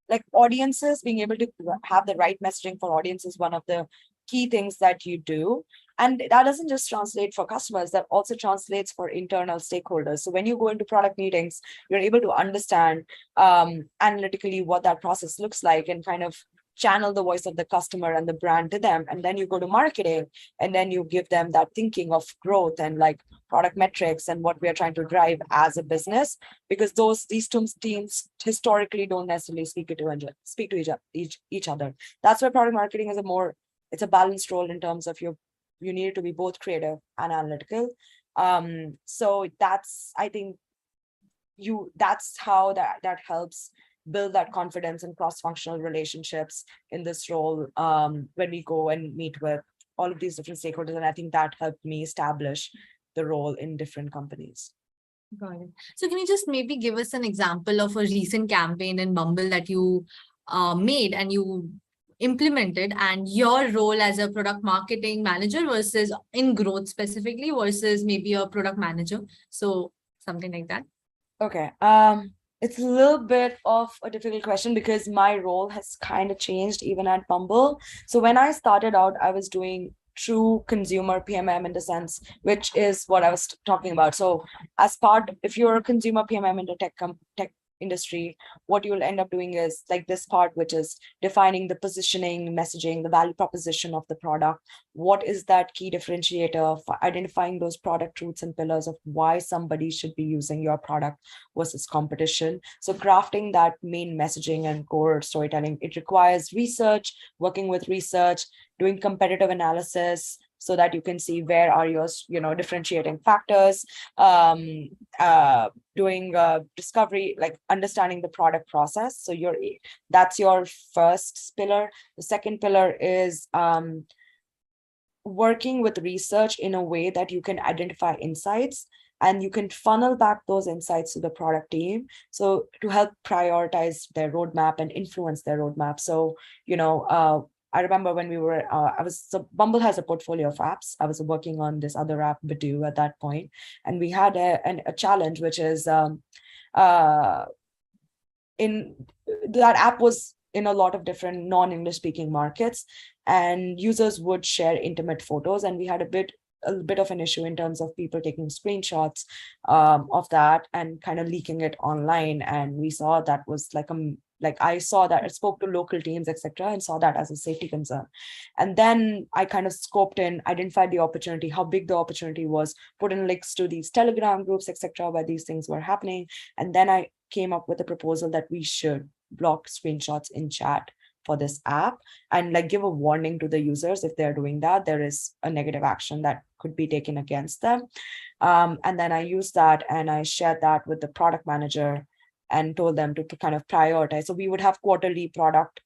like, audiences, being able to have the right messaging for audiences, one of the key things that you do. And that doesn't just translate for customers, that also translates for internal stakeholders. So when you go into product meetings, you're able to understand analytically what that process looks like and kind of channel the voice of the customer and the brand to them. And then you go to marketing, and then you give them that thinking of growth and like product metrics and what we are trying to drive as a business, because these two teams historically don't necessarily speak to each other. That's why product marketing is it's a balanced role in terms of you need to be both creative and analytical. So I think that's how that helps build that confidence and cross-functional relationships in this role, when we go and meet with all of these different stakeholders. And I think that helped me establish the role in different companies. Got it. So can you just maybe give us an example of a recent campaign in Bumble that you made and you implemented, and your role as a product marketing manager versus in growth specifically versus maybe a product manager? So something like that. Okay. It's a little bit of a difficult question because my role has kind of changed even at Bumble. So when I started out, I was doing true consumer PMM in the sense, which is what I was talking about. So if you're a consumer PMM in the tech industry, what you'll end up doing is like this part, which is defining the positioning, messaging, the value proposition of the product. What is that key differentiator for identifying those product truths and pillars of why somebody should be using your product versus competition? So crafting that main messaging and core storytelling, it requires research, working with research, doing competitive analysis, so that you can see where are your differentiating factors, doing discovery, like understanding the product process. So that's your first pillar. The second pillar is working with research in a way that you can identify insights and you can funnel back those insights to the product team, so to help prioritize their roadmap and influence their roadmap. So I remember when we were, Bumble has a portfolio of apps. I was working on this other app, Badoo, at that point. And we had a challenge, which is in that app was in a lot of different non-English speaking markets, and users would share intimate photos. And we had a bit of an issue in terms of people taking screenshots of that and kind of leaking it online. And we saw that was I saw that, I spoke to local teams, etc., and saw that as a safety concern. And then I kind of scoped in, identified the opportunity, how big the opportunity was, put in links to these Telegram groups, etc., where these things were happening. And then I came up with a proposal that we should block screenshots in chat for this app and give a warning to the users. If they're doing that, there is a negative action that could be taken against them. And then I used that and I shared that with the product manager and told them to kind of prioritize. So we would have quarterly product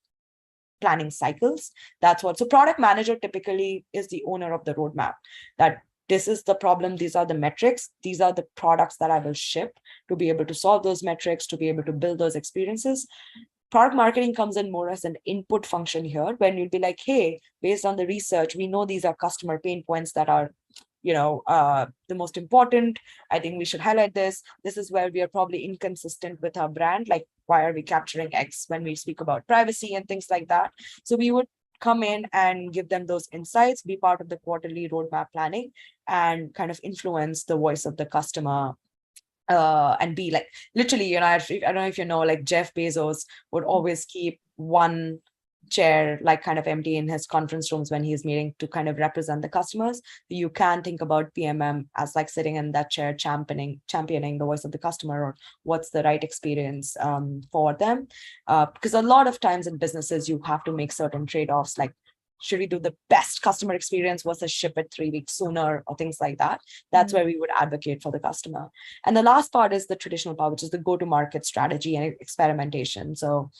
planning cycles. So product manager typically is the owner of the roadmap, that this is the problem, these are the metrics, these are the products that I will ship to be able to solve those metrics, to be able to build those experiences. Product marketing comes in more as an input function here, when you'll be like, hey, based on the research, we know these are customer pain points that are the most important. I think we should highlight this. This is where we are probably inconsistent with our brand. Like, why are we capturing X when we speak about privacy and things like that? So we would come in and give them those insights, be part of the quarterly roadmap planning, and kind of influence the voice of the customer. And be like, literally, I don't know if Jeff Bezos would always keep one chair kind of empty in his conference rooms when he's meeting to kind of represent the customers. You can think about PMM as sitting in that chair championing the voice of the customer, or what's the right experience for them. Because a lot of times in businesses, you have to make certain trade-offs, like, should we do the best customer experience versus ship it 3 weeks sooner, or things like that? That's where we would advocate for the customer. And the last part is the traditional part, which is the go-to-market strategy and experimentation. So,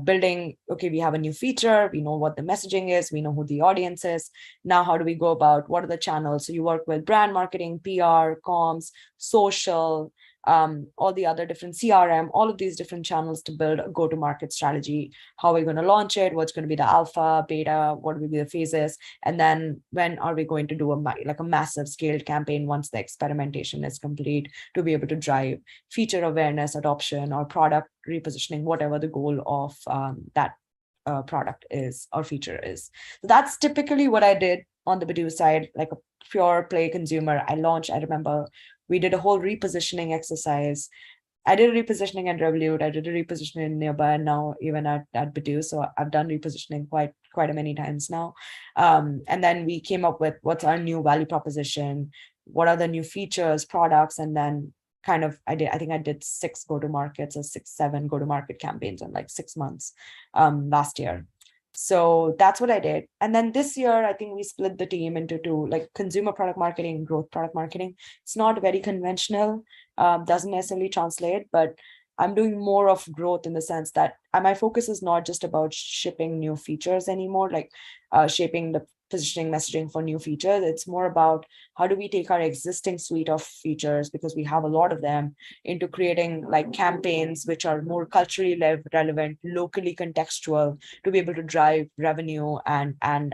building, okay, we have a new feature, we know what the messaging is, we know who the audience is. Now, how do we go about, what are the channels? So you work with brand marketing, PR, comms, social, all the other different CRM, all of these different channels to build a go-to-market strategy. How are we going to launch it? What's going to be the alpha, beta? What will be the phases? And then when are we going to do a massive scaled campaign once the experimentation is complete, to be able to drive feature awareness, adoption, or product repositioning, whatever the goal of that product is or feature is. So that's typically what I did on the Badoo side, like a pure play consumer. I remember we did a whole repositioning exercise. I did a repositioning at Revolut. I did a repositioning nearby, and now even at Badoo. So I've done repositioning quite a many times now. And then we came up with what's our new value proposition, what are the new features, products, and then I think I did 6 go-to-markets or 7 go-to-market campaigns in 6 months last year. So that's what I did. And then this year, I think we split the team into 2, consumer product marketing, growth product marketing. It's not very conventional, doesn't necessarily translate, but I'm doing more of growth in the sense that my focus is not just about shipping new features anymore, shaping the positioning, messaging for new features. It's more about how do we take our existing suite of features, because we have a lot of them, into creating campaigns which are more culturally relevant, locally contextual, to be able to drive revenue and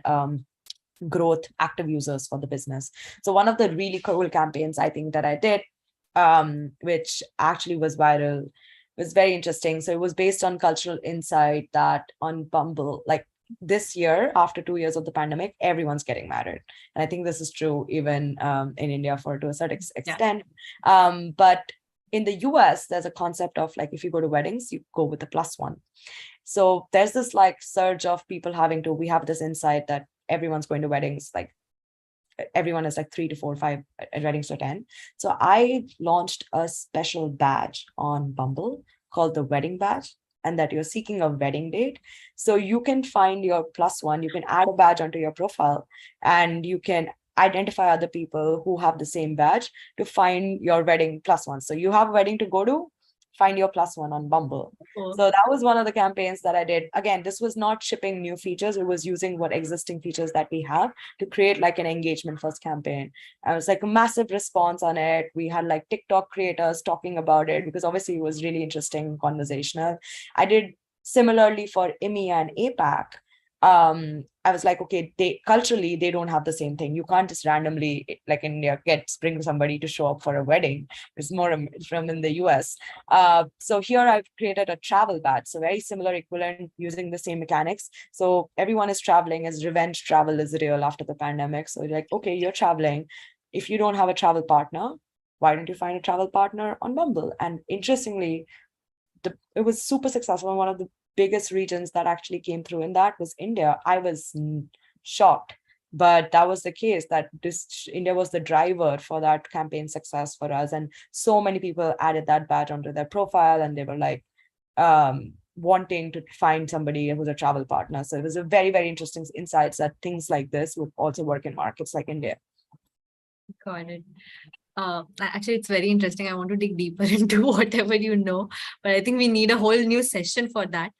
growth, active users for the business. So one of the really cool campaigns I think that I did, which actually was viral, was very interesting. So it was based on cultural insight that on Bumble, this year, after 2 years of the pandemic, everyone's getting married. And I think this is true even in India to a certain extent. But in the US, there's a concept of like, if you go to weddings, you go with the plus one. So there's this like surge of people we have this insight that everyone's going to weddings, like everyone is like 3 to 4, 5 weddings to attend. So I launched a special badge on Bumble called the wedding badge, and that you're seeking a wedding date. So you can find your plus one, you can add a badge onto your profile, and you can identify other people who have the same badge to find your wedding plus one. So you have a wedding to go to, find your plus one on Bumble. Cool. So that was one of the campaigns that I did. Again, this was not shipping new features. It was using what existing features that we have to create like an engagement first campaign. I was like a massive response on it. We had like TikTok creators talking about it because obviously it was really interesting, conversational. I did similarly for EMEA and APAC. I was like, okay, culturally they don't have the same thing. You can't just randomly, like in India, bring somebody to show up for a wedding. It's more from in the US. So here I've created a travel badge, so very similar equivalent using the same mechanics. So everyone is traveling, as revenge travel is real after the pandemic. So like, okay, you're traveling. If you don't have a travel partner, why don't you find a travel partner on Bumble? And interestingly, it was super successful. One of the biggest regions that actually came through in that was India. I was shocked, but that was the case, that India was the driver for that campaign success for us. And so many people added that badge onto their profile, and they were like wanting to find somebody who's a travel partner. So it was a very, very interesting insights that things like this would also work in markets like India. Got it. Actually, it's very interesting. I want to dig deeper into whatever you know, but I think we need a whole new session for that.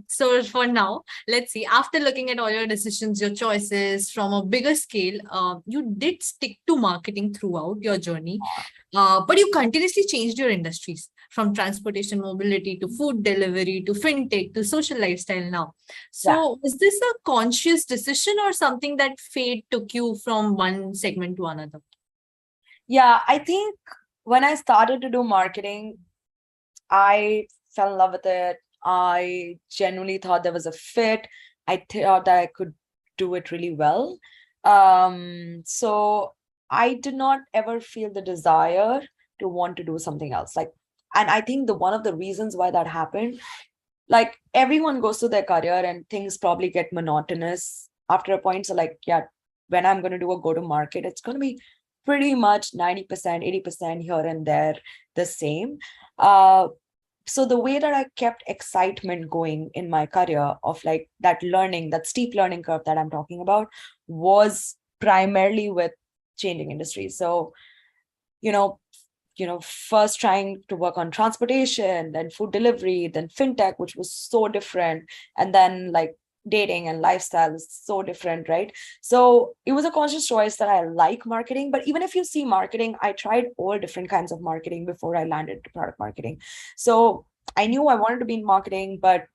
So for now, let's see. After looking at all your decisions, your choices from a bigger scale, you did stick to marketing throughout your journey, but you continuously changed your industries from transportation mobility to food delivery to fintech to social lifestyle now. So was this a conscious decision or something that fate took you from one segment to another? Yeah, I think when I started to do marketing, I fell in love with it. I genuinely thought there was a fit. I thought that I could do it really well. So I did not ever feel the desire to want to do something else. And I think one of the reasons why that happened, like everyone goes through their career and things probably get monotonous after a point. So like, yeah, when I'm going to do a go-to-market, it's going to be pretty much 90%, 80% here and there, the same. So the way that I kept excitement going in my career of like that learning, that steep learning curve that I'm talking about, was primarily with changing industries. So, first trying to work on transportation, then food delivery, then fintech, which was so different. And then like dating and lifestyle is so different, right? So it was a conscious choice that I like marketing. But even if you see marketing, I tried all different kinds of marketing before I landed to product marketing. So I knew I wanted to be in marketing, but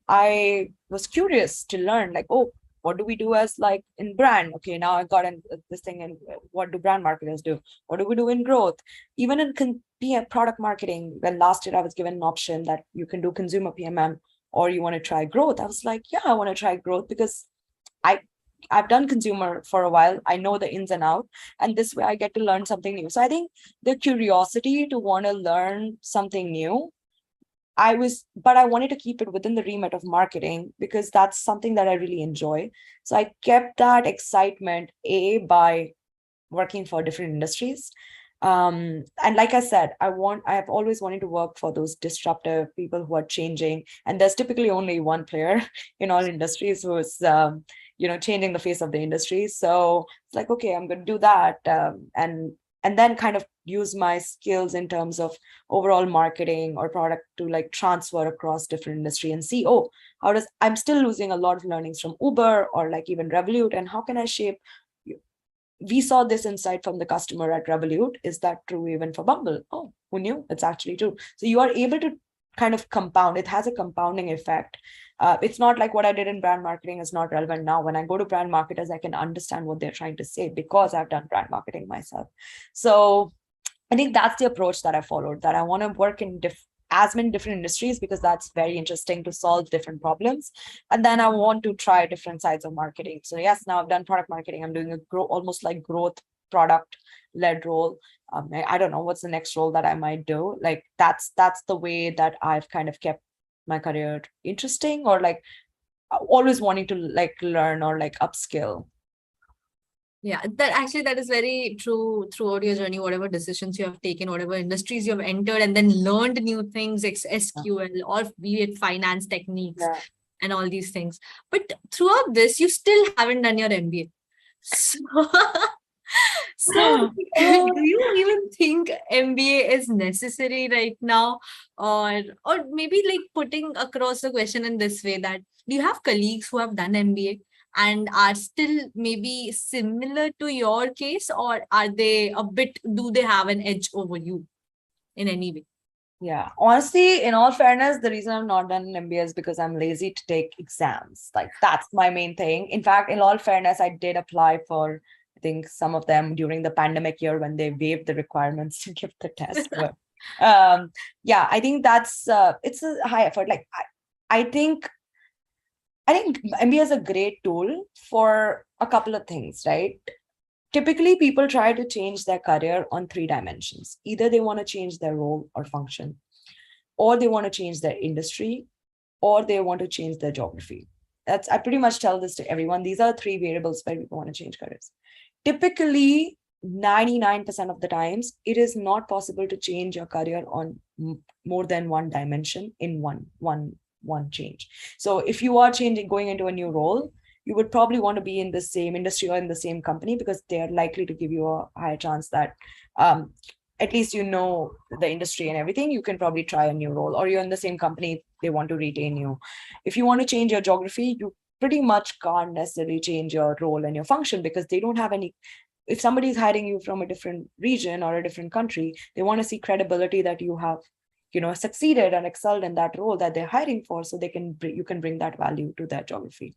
I was curious to learn like, oh, what do we do as like in brand? Okay, now I got in this thing, and what do brand marketers do? What do we do in growth? Even in product marketing, when last year I was given an option that you can do consumer PMM or you want to try growth. I was like, yeah, I want to try growth because I've done consumer for a while. I know the ins and outs, and this way I get to learn something new. So I think the curiosity to want to learn something new, but I wanted to keep it within the remit of marketing because that's something that I really enjoy. So I kept that excitement by working for different industries. And like I said, I have always wanted to work for those disruptive people who are changing. And there's typically only one player in all industries who is, changing the face of the industry. So it's like, okay, I'm going to do that. And then kind of use my skills in terms of overall marketing or product to like transfer across different industry and see, I'm still losing a lot of learnings from Uber or like even Revolut, and how can I shape. We saw this insight from the customer at Revolut. Is that true even for Bumble? Oh, who knew? It's actually true. So you are able to kind of compound. It has a compounding effect. It's not like what I did in brand marketing is not relevant now. When I go to brand marketers, I can understand what they're trying to say because I've done brand marketing myself. So I think that's the approach that I followed, that I want to work in as many different industries because that's very interesting to solve different problems. And then I want to try different sides of marketing. So yes, now I've done product marketing. I'm doing almost like growth product led role. I don't know what's the next role that I might do. Like that's the way that I've kind of kept my career interesting, or like always wanting to like learn or like upskill. Yeah, that is very true throughout your journey, whatever decisions you have taken, whatever industries you have entered, and then learned new things, SQL, or be it finance techniques Yeah. and all these things. But throughout this, you still haven't done your MBA. So, so do you even think MBA is necessary right now? Or maybe like putting across the question in this way, that do you have colleagues who have done MBA and are still maybe similar to your case, or are they do they have an edge over you in any way? Yeah, honestly, in all fairness, the reason I've not done an MBA is because I'm lazy to take exams. Like that's my main thing. In fact, in all fairness, I did apply for, I think, some of them during the pandemic year when they waived the requirements to give the test. But yeah, I think that's it's a high effort. Like I think MBA is a great tool for a couple of things, right? Typically, people try to change their career on three dimensions. Either they want to change their role or function, or they want to change their industry, or they want to change their geography. I pretty much tell this to everyone. These are three variables where people want to change careers. Typically, 99% of the times, it is not possible to change your career on more than one dimension in one change. So if you are going into a new role, you would probably want to be in the same industry or in the same company because they're likely to give you a higher chance that at least you know the industry and everything. You can probably try a new role, or you're in the same company, they want to retain you. If you want to change your geography, you pretty much can't necessarily change your role and your function because they don't have any. If somebody is hiring you from a different region or a different country, they want to see credibility that you have succeeded and excelled in that role that they're hiring for, so you can bring that value to that geography.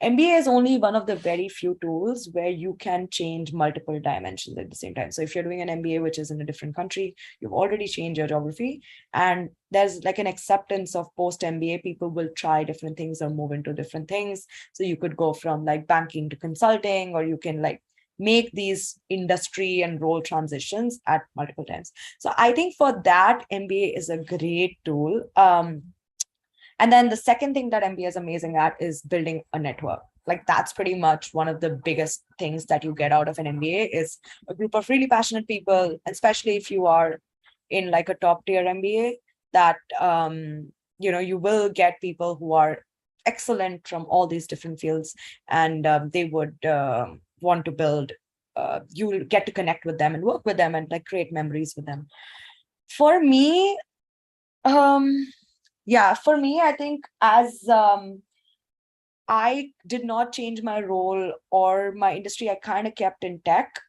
MBA is only one of the very few tools where you can change multiple dimensions at the same time. So if you're doing an MBA which is in a different country, you've already changed your geography, and there's like an acceptance of post MBA. People will try different things or move into different things. So you could go from like banking to consulting, or you can like make these industry and role transitions at multiple times. So I think for that, MBA is a great tool. And then the second thing that MBA is amazing at is building a network. Like that's pretty much one of the biggest things that you get out of an MBA is a group of really passionate people, especially if you are in like a top tier MBA, that you will get people who are excellent from all these different fields, and they would want to build. You will get to connect with them and work with them and like create memories with them. For me, I think as I did not change my role or my industry, I kind of kept in tech.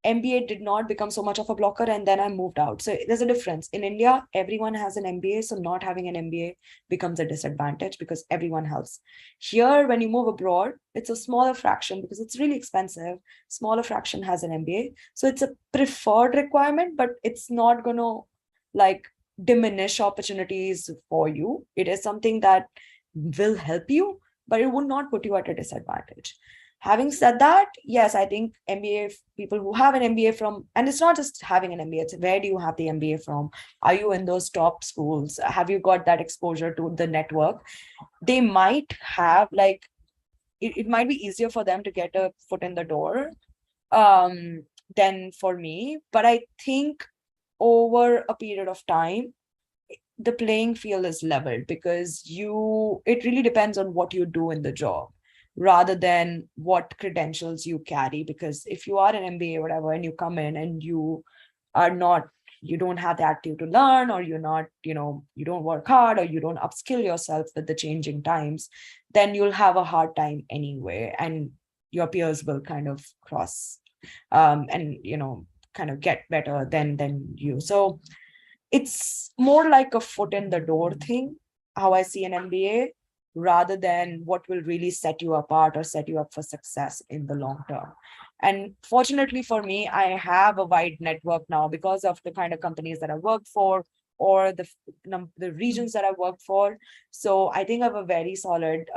MBA did not become so much of a blocker, and then I moved out. So there's a difference. In India, everyone has an MBA, so not having an MBA becomes a disadvantage because everyone helps. Here, when you move abroad, it's a smaller fraction because it's really expensive. Smaller fraction has an MBA. So it's a preferred requirement, but it's not going to like diminish opportunities for you. It is something that will help you, but it will not put you at a disadvantage. Having said that, yes, I think MBA people who have an MBA from, and it's not just having an MBA, it's where do you have the MBA from? Are you in those top schools? Have you got that exposure to the network? They might have like, it might be easier for them to get a foot in the door than for me. But I think over a period of time, the playing field is leveled because it really depends on what you do in the job rather than what credentials you carry. Because if you are an MBA or whatever, and you come in and you don't have the attitude to learn, or you're not, you don't work hard, or you don't upskill yourself with the changing times, then you'll have a hard time anyway. And your peers will kind of cross and, kind of get better than you. So it's more like a foot in the door thing, how I see an MBA, rather than what will really set you apart or set you up for success in the long term. And fortunately for me, I have a wide network now because of the kind of companies that I work for, or the regions that I work for. So I think I have a very solid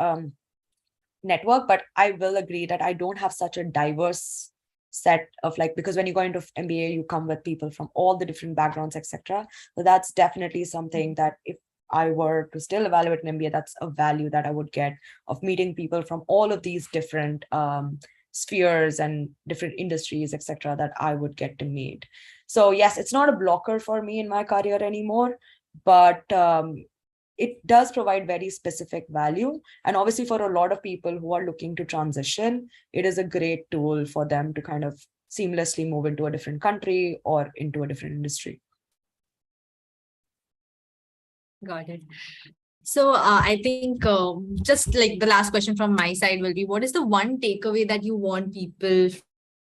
network, but I will agree that I don't have such a diverse set of like, because when you go into MBA, you come with people from all the different backgrounds, etc. So that's definitely something that if I were to still evaluate an MBA, that's a value that I would get of meeting people from all of these different spheres and different industries, etc., that I would get to meet. So yes, it's not a blocker for me in my career anymore, but it does provide very specific value. And obviously for a lot of people who are looking to transition, it is a great tool for them to kind of seamlessly move into a different country or into a different industry. Got it. So I think just like the last question from my side will be, what is the one takeaway that you want people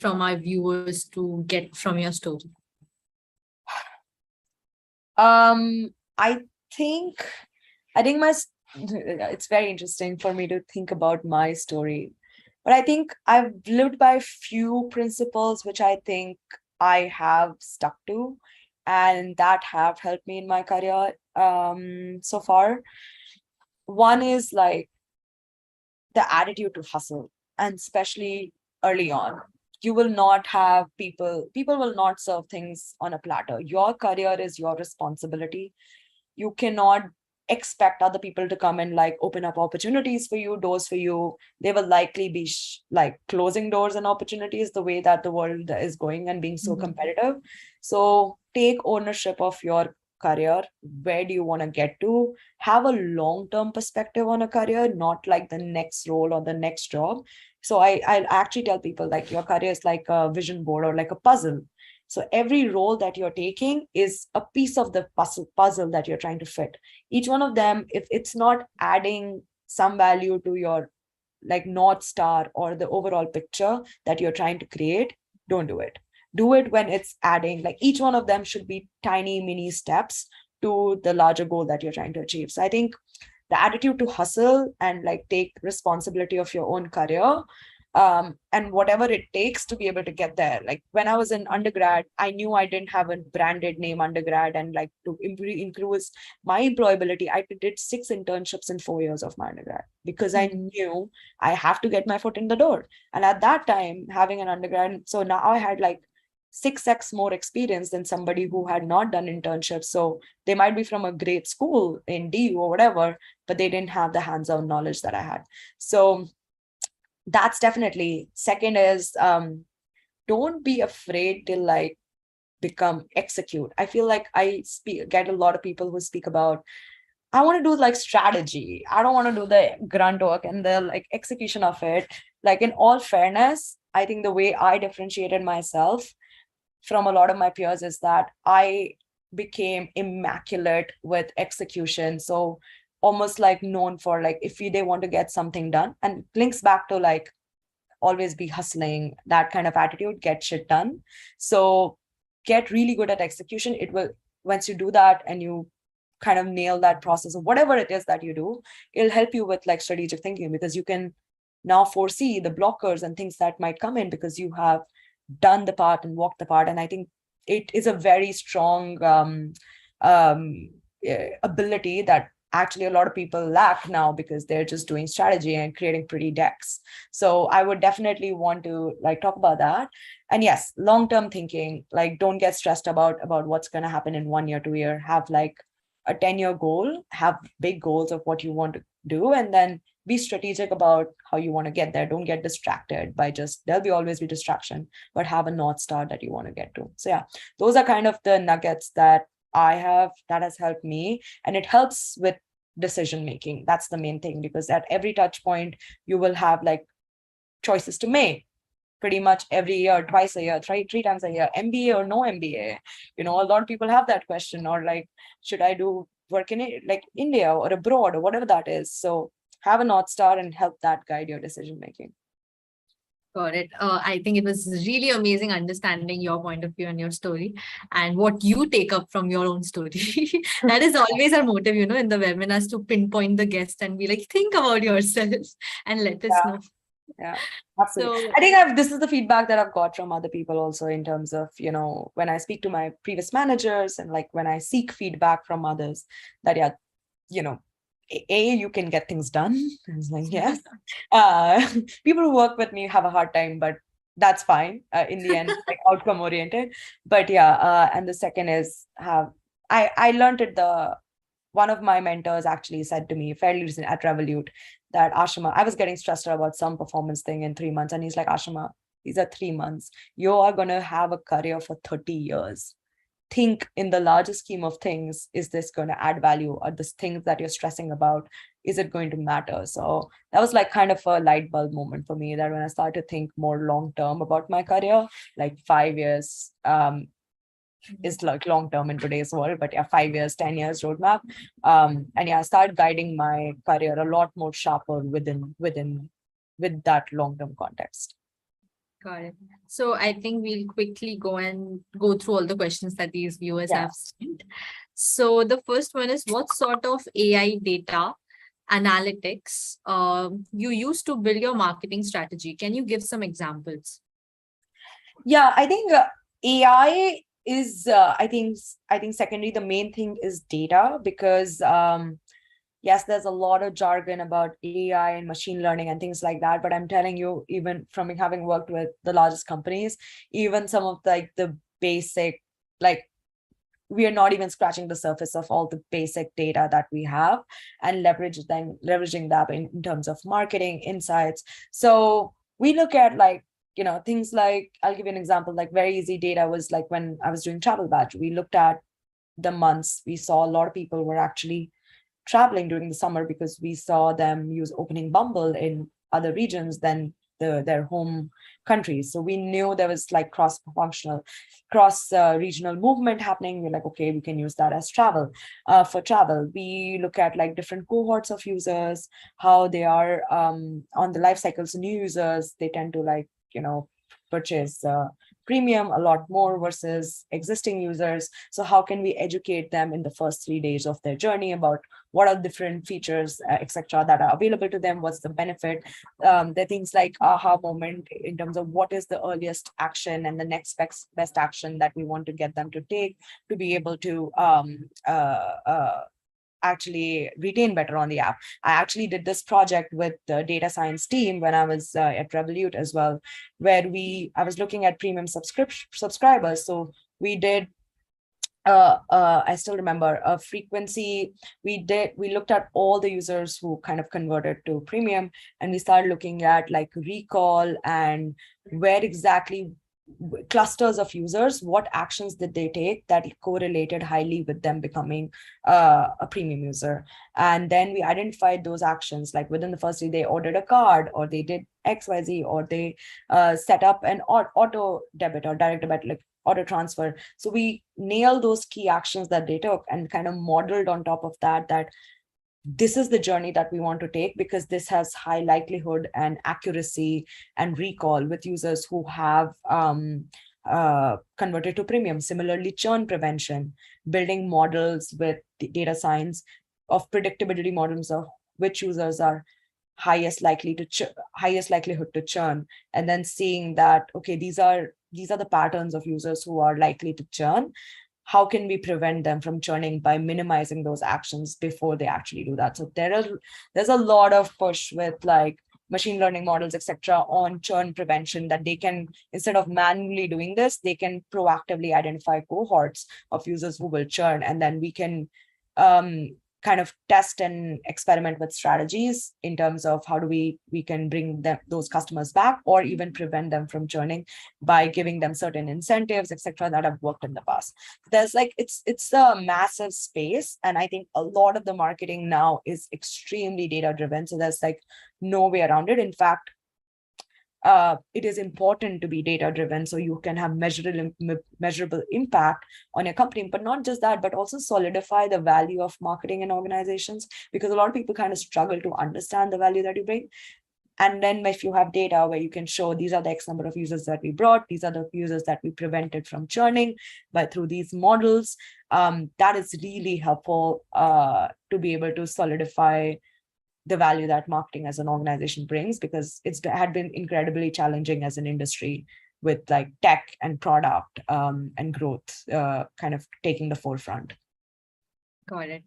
from our viewers to get from your story? I think it's very interesting for me to think about my story, but I think I've lived by few principles which I think I have stuck to, and that have helped me in my career so far. One is like the attitude to hustle, and especially early on. You will not have people will not serve things on a platter. Your career is your responsibility. You cannot expect other people to come and like open up opportunities for you, doors for you. They will likely be like closing doors and opportunities the way that the world is going and being so competitive. So take ownership of your career. Where do you want to get to? Have a long-term perspective on a career, not like the next role or the next job. So I actually tell people like your career is like a vision board or like a puzzle. So every role that you're taking is a piece of the puzzle that you're trying to fit. Each one of them, if it's not adding some value to your like North Star or the overall picture that you're trying to create, don't do it. Do it when it's adding, like each one of them should be tiny mini steps to the larger goal that you're trying to achieve. So I think the attitude to hustle and like take responsibility of your own career, and whatever it takes to be able to get there. Like when I was in undergrad, I knew I didn't have a branded name undergrad, and like to increase my employability, I did 6 internships in 4 years of my undergrad because I knew I have to get my foot in the door. And at that time, having an undergrad, so now I had like 6x more experience than somebody who had not done internships. So they might be from a great school in DU or whatever, but they didn't have the hands-on knowledge that I had. So that's definitely. Second is don't be afraid to like become execute. I feel like I get a lot of people who speak about, I want to do like strategy, I don't want to do the grunt work and the like execution of it. Like in all fairness, I think the way I differentiated myself from a lot of my peers is that I became immaculate with execution. So almost like known for like if they want to get something done, and links back to like always be hustling, that kind of attitude, get shit done. So get really good at execution. It will, once you do that and you kind of nail that process of whatever it is that you do, it'll help you with like strategic thinking, because you can now foresee the blockers and things that might come in because you have done the part and walked the part. And I think it is a very strong ability that actually a lot of people lack now because they're just doing strategy and creating pretty decks. So I would definitely want to like talk about that. And yes, long-term thinking, like don't get stressed about what's going to happen in 1 year, 2 year. Have like a 10-year goal, have big goals of what you want to do, and then be strategic about how you want to get there. Don't get distracted by just, there'll be always be distraction, but have a North Star that you want to get to. So yeah, those are kind of the nuggets that I have that has helped me, and it helps with decision making. That's the main thing, because at every touch point you will have like choices to make pretty much every year, twice a year, three times a year, MBA or no MBA. You know, a lot of people have that question, or like, should I do work in like India or abroad or whatever that is. So have a North Star and help that guide your decision making. Got it. I think it was really amazing understanding your point of view and your story and what you take up from your own story. That is always our motive, in the webinars, to pinpoint the guest and be like, think about yourself and let us know. Yeah, absolutely. So I think this is the feedback that I've got from other people also, in terms of, when I speak to my previous managers and like when I seek feedback from others, that yeah, you know, you can get things done. I was like, yes. Uh, People who work with me have a hard time, but that's fine. In the end, like outcome oriented. But yeah, and the second is I learned it the one of my mentors actually said to me fairly recently at Revolut that, Aashima, I was getting stressed out about some performance thing in 3 months. And he's like, Aashima, these are 3 months. You are going to have a career for 30 years. Think in the larger scheme of things, is this going to add value? Or this things that you're stressing about, is it going to matter? So that was like kind of a light bulb moment for me, that when I started to think more long term about my career, like 5 years, is like long term in today's world, but yeah, 5 years, 10 years roadmap. And yeah, I started guiding my career a lot more sharper with that long term context. got it. So I think we'll quickly go through all the questions that these viewers Yeah. have sent. So the first one is, what sort of AI data analytics you use to build your marketing strategy? Can you give some examples? Yeah, I think AI is I think secondary, the main thing is data, because yes, there's a lot of jargon about AI and machine learning and things like that. But I'm telling you, even from having worked with the largest companies, even some of like the basic, like, we are not even scratching the surface of all the basic data that we have, and leveraging that in terms of marketing insights. So we look at, like, things like, I'll give you an example, like very easy data was like when I was doing travel badge, we looked at the months we saw a lot of people were actually traveling during the summer, because we saw them use opening Bumble in other regions than their home countries. So we knew there was like cross regional movement happening. We're like, okay, we can use that as travel. For travel, we look at like different cohorts of users, how they are on the life cycles. New users, they tend to like, purchase premium a lot more versus existing users. So how can we educate them in the first 3 days of their journey about what are different features, etc., that are available to them? What's the benefit? There are things like aha moment, in terms of what is the earliest action and the next best action that we want to get them to take to be able to actually retain better on the app. I actually did this project with the data science team when I was at Revolut as well, where I was looking at premium subscribers. So we did I still remember a frequency. We looked at all the users who kind of converted to premium, and we started looking at like recall and where exactly clusters of users, what actions did they take that correlated highly with them becoming a premium user. And then we identified those actions, like within the first day they ordered a card, or they did XYZ, or they set up an auto debit or direct debit, like auto transfer. So we nailed those key actions that they took and kind of modeled on top of that this is the journey that we want to take, because this has high likelihood and accuracy and recall with users who have converted to premium. Similarly, churn prevention, building models with data science of predictability models of which users are highest likelihood to churn, and then seeing that, okay, these are the patterns of users who are likely to churn. How can we prevent them from churning by minimizing those actions before they actually do that? So there's a lot of push with like machine learning models, etc., on churn prevention, that they can, instead of manually doing this, they can proactively identify cohorts of users who will churn, and then we can kind of test and experiment with strategies in terms of how do we can bring those customers back, or even prevent them from churning by giving them certain incentives, etc., that have worked in the past. There's like, it's a massive space, and I think a lot of the marketing now is extremely data driven, so there's like no way around it. In fact, it is important to be data driven so you can have measurable impact on your company. But not just that, but also solidify the value of marketing in organizations, because a lot of people kind of struggle to understand the value that you bring. And then if you have data where you can show these are the X number of users that we brought, these are the users that we prevented from churning, but through these models, that is really helpful to be able to solidify the value that marketing as an organization brings, because had been incredibly challenging as an industry with like tech and product and growth kind of taking the forefront. Got it.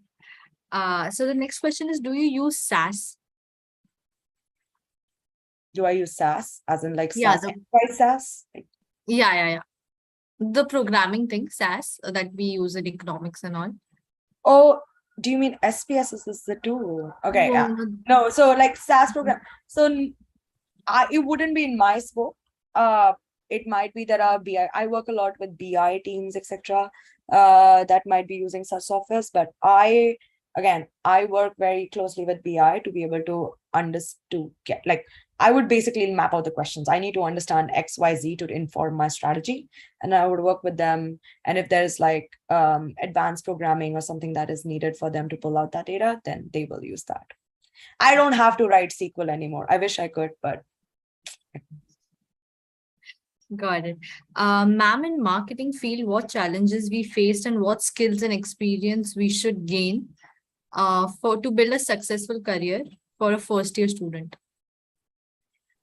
So the next question is, do you use SaaS? Do I use SaaS as in like Yeah, SaaS, enterprise SaaS? yeah. The programming thing, SaaS, that we use in economics and all. Oh, do you mean SPSS is the tool? Okay, yeah. No, so like SaaS program. So it wouldn't be in my scope. It might be there are BI. I work a lot with BI teams, etc. That might be using such softwares, but I work very closely with BI to be able to get like I would basically map out the questions. I need to understand X, Y, Z to inform my strategy, and I would work with them. And if there's like advanced programming or something that is needed for them to pull out that data, then they will use that. I don't have to write SQL anymore. I wish I could, but. Got it. Ma'am, in marketing field, what challenges we faced and what skills and experience we should gain to build a successful career for a first year student?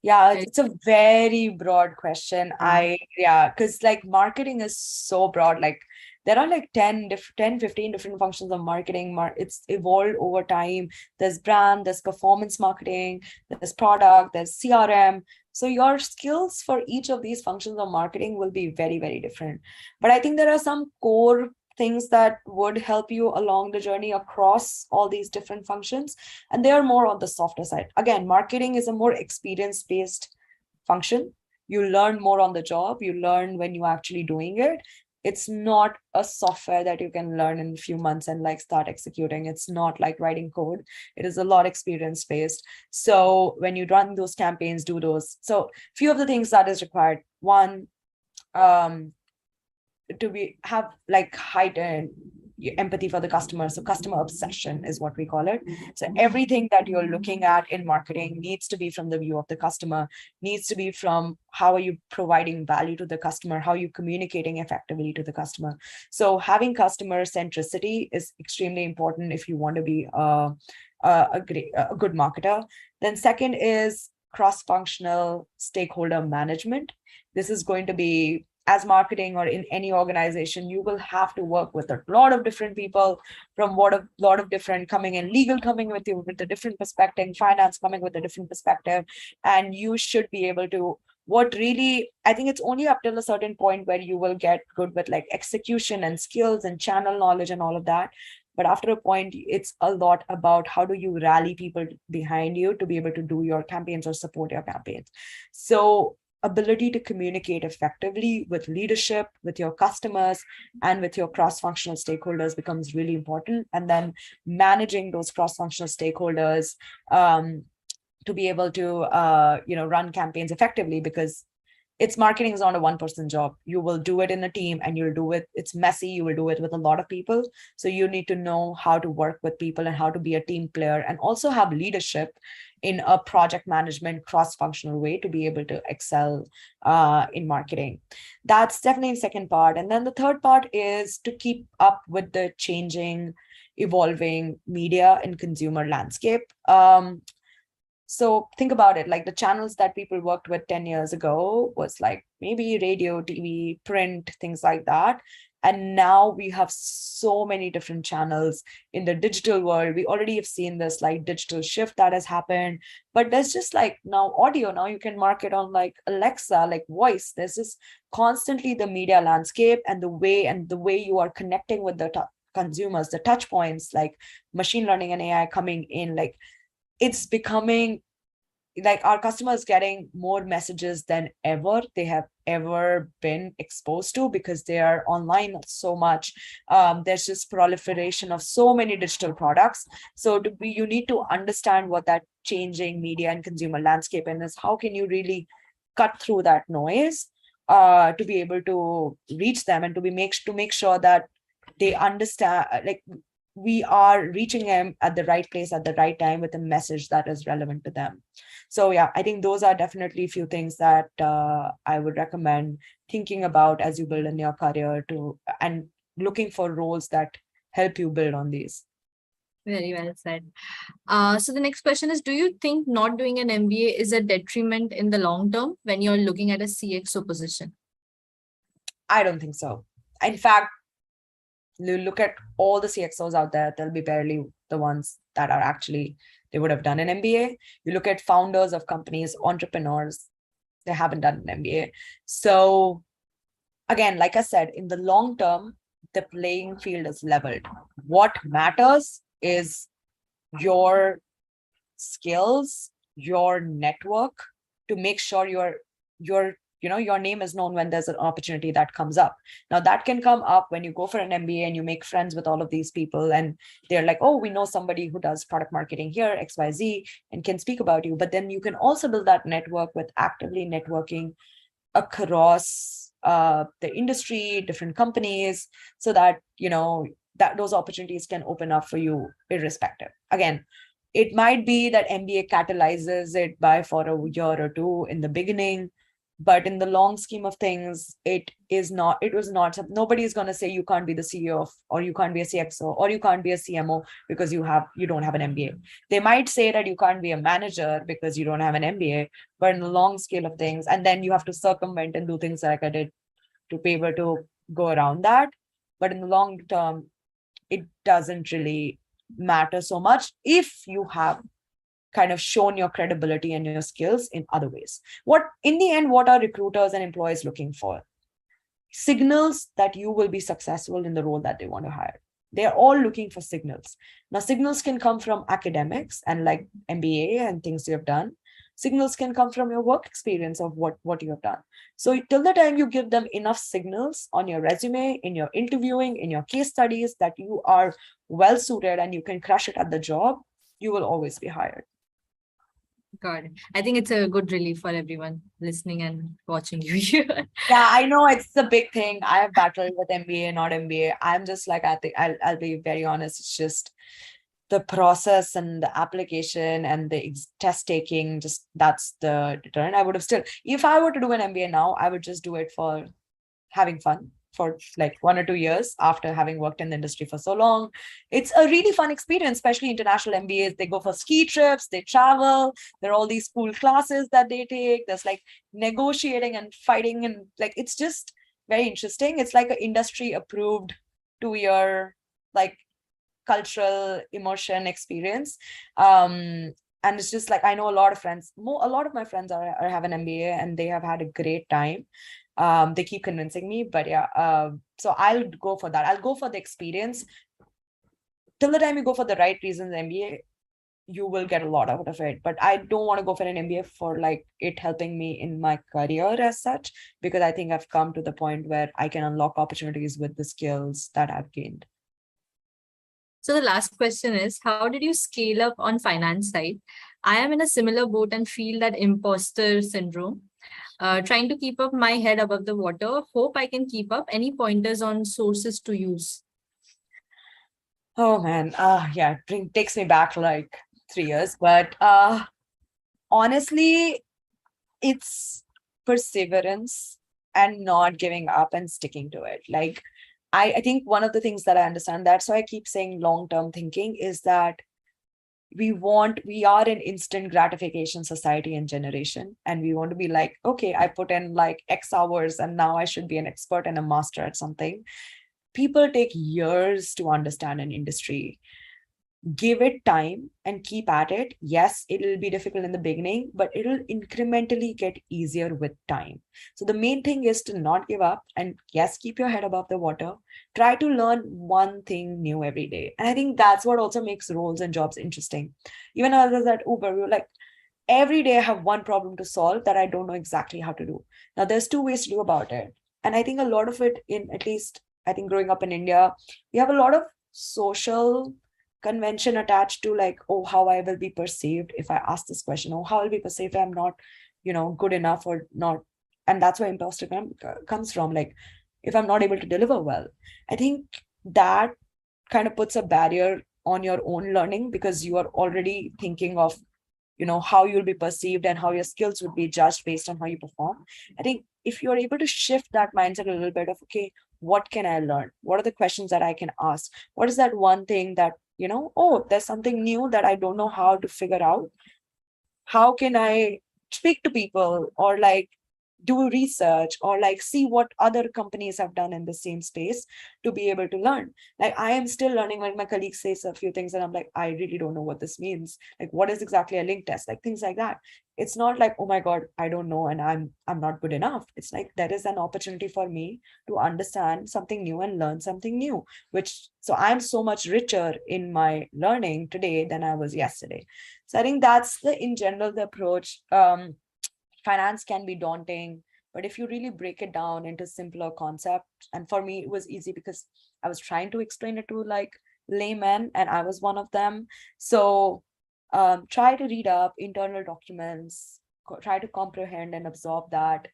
Yeah, it's a very broad question. Because like marketing is so broad. Like there are like 10, 15 different functions of marketing. It's evolved over time. There's brand, there's performance marketing, there's product, there's CRM. So your skills for each of these functions of marketing will be very, very different. But I think there are some core things that would help you along the journey across all these different functions. And they are more on the softer side. Again, marketing is a more experience-based function. You learn more on the job. You learn when you're actually doing it. It's not a software that you can learn in a few months and like start executing. It's not like writing code. It is a lot experience-based. So when you run those campaigns, do those. So few of the things that is required. One, to have like heightened empathy for the customer. So customer obsession is what we call it. So everything that you're looking at in marketing needs to be from the view of the customer, needs to be from how are you providing value to the customer, how are you communicating effectively to the customer. So having customer centricity is extremely important if you want to be a good marketer. Then second is cross-functional stakeholder management. This is going to be, as marketing or in any organization, you will have to work with a lot of different people from a lot of different coming in, legal coming with you with a different perspective, finance coming with a different perspective. And you should be able to, I think it's only up till a certain point where you will get good with like execution and skills and channel knowledge and all of that. But after a point, it's a lot about how do you rally people behind you to be able to do your campaigns or support your campaigns. So ability to communicate effectively with leadership, with your customers, and with your cross-functional stakeholders becomes really important. And then managing those cross-functional stakeholders to be able to run campaigns effectively, because marketing is not a one-person job. You will do it in a team and you'll do it. It's messy. You will do it with a lot of people. So you need to know how to work with people and how to be a team player and also have leadership in a project management cross-functional way to be able to excel in marketing. That's definitely the second part. And then the third part is to keep up with the changing, evolving media and consumer landscape. So think about it, like the channels that people worked with 10 years ago was like maybe radio, TV, print, things like that. And now we have so many different channels in the digital world. We already have seen this like digital shift that has happened, but there's just like now audio. Now you can market on like Alexa, like voice. There's just constantly the media landscape and the way you are connecting with the consumers, the touch points, like machine learning and AI coming in, like it's becoming like our customers getting more messages than ever they have ever been exposed to, because they are online so much. There's just proliferation of so many digital products. So you need to understand what that changing media and consumer landscape is. How can you really cut through that noise to be able to reach them and to make sure that they understand, like we are reaching them at the right place at the right time with a message that is relevant to them. So yeah, I think those are definitely a few things that I would recommend thinking about as you build in your career and looking for roles that help you build on these. Very well said. So the next question is, do you think not doing an MBA is a detriment in the long term when you're looking at a CXO position? I don't think so. In fact, you look at all the CXOs out there, they'll be barely the ones that are actually, they would have done an MBA. You look at founders of companies, entrepreneurs, they haven't done an MBA. So again, like I said, in the long term, the playing field is leveled. What matters is your skills, your network, to make sure your name is known when there's an opportunity that comes up. Now that can come up when you go for an MBA and you make friends with all of these people and they're like, oh, we know somebody who does product marketing here, XYZ, and can speak about you. But then you can also build that network with actively networking across the industry, different companies, so that that those opportunities can open up for you irrespective. Again, it might be that MBA catalyzes it by for a year or two in the beginning, but in the long scheme of things, it was not, nobody is going to say you can't be the CEO of, or you can't be a CXO, or you can't be a CMO because you don't have an MBA. They might say that you can't be a manager because you don't have an MBA, but in the long scale of things, and then you have to circumvent and do things like I did to be able to go around that. But in the long term, it doesn't really matter so much if you have kind of shown your credibility and your skills in other ways. What in the end, what are recruiters and employees looking for? Signals that you will be successful in the role that they want to hire. They're all looking for signals. Now, signals can come from academics and like MBA and things you have done. Signals can come from your work experience of what you have done. So till the time you give them enough signals on your resume, in your interviewing, in your case studies, that you are well suited and you can crush it at the job, you will always be hired. Got it. I think it's a good relief for everyone listening and watching you here. Yeah, I know it's a big thing. I have battled with MBA, not MBA. I'm just like, I think I'll be very honest. It's just the process and the application and the test taking, just that's the deterrent. I would have still, if I were to do an MBA now, I would just do it for having fun for like 1 or 2 years after having worked in the industry for so long. It's a really fun experience, especially international MBAs. They go for ski trips, they travel, there are all these cool classes that they take. There's like negotiating and fighting, and like it's just very interesting. It's like an industry approved 2 year like cultural immersion experience. And it's just like, I know a lot of friends, a lot of my friends are have an MBA and they have had a great time. They keep convincing me, but yeah, so I'll go for that. I'll go for the experience. Till the time you go for the right reasons, MBA, you will get a lot out of it. But I don't want to go for an MBA for like it helping me in my career as such, because I think I've come to the point where I can unlock opportunities with the skills that I've gained. So the last question is, how did you scale up on finance side? I am in a similar boat and feel that imposter syndrome. Trying to keep up my head above the water. Hope I can keep up. Any pointers on sources to use? Oh man, yeah, takes me back like 3 years. But honestly, it's perseverance and not giving up and sticking to it. Like I think one of the things that I understand, that's why I keep saying long-term thinking, is that we are an instant gratification society and generation, and we want to be like, okay, I put in like X hours and now I should be an expert and a master at something. People take years to understand an industry. Give it time and keep at it. Yes, it'll be difficult in the beginning, but it'll incrementally get easier with time. So the main thing is to not give up, and yes, keep your head above the water. Try to learn one thing new every day. And I think that's what also makes roles and jobs interesting. Even others at Uber, we were like, every day I have one problem to solve that I don't know exactly how to do. Now there's two ways to do about it. And I think a lot of it, in at least I think growing up in India, we have a lot of social convention attached to like, oh, how I will be perceived if I ask this question, or how I'll be perceived if I'm not, good enough or not. And that's where imposter comes from. Like, if I'm not able to deliver well, I think that kind of puts a barrier on your own learning, because you are already thinking of, how you'll be perceived and how your skills would be judged based on how you perform. I think if you're able to shift that mindset a little bit of, okay, what can I learn? What are the questions that I can ask? What is that one thing that, oh, there's something new that I don't know how to figure out? How can I speak to people, or like do research, or like see what other companies have done in the same space to be able to learn? Like I am still learning. Like my colleague says a few things and I'm like, I really don't know what this means. Like what is exactly a link test? Like things like that. It's not like, oh my God, I don't know and I'm not good enough. It's like there is an opportunity for me to understand something new and learn something new, which so I'm so much richer in my learning today than I was yesterday. So I think that's the in general the approach. Finance can be daunting, but if you really break it down into simpler concepts, and for me it was easy because I was trying to explain it to like laymen and I was one of them. So try to read up internal documents, try to comprehend and absorb that.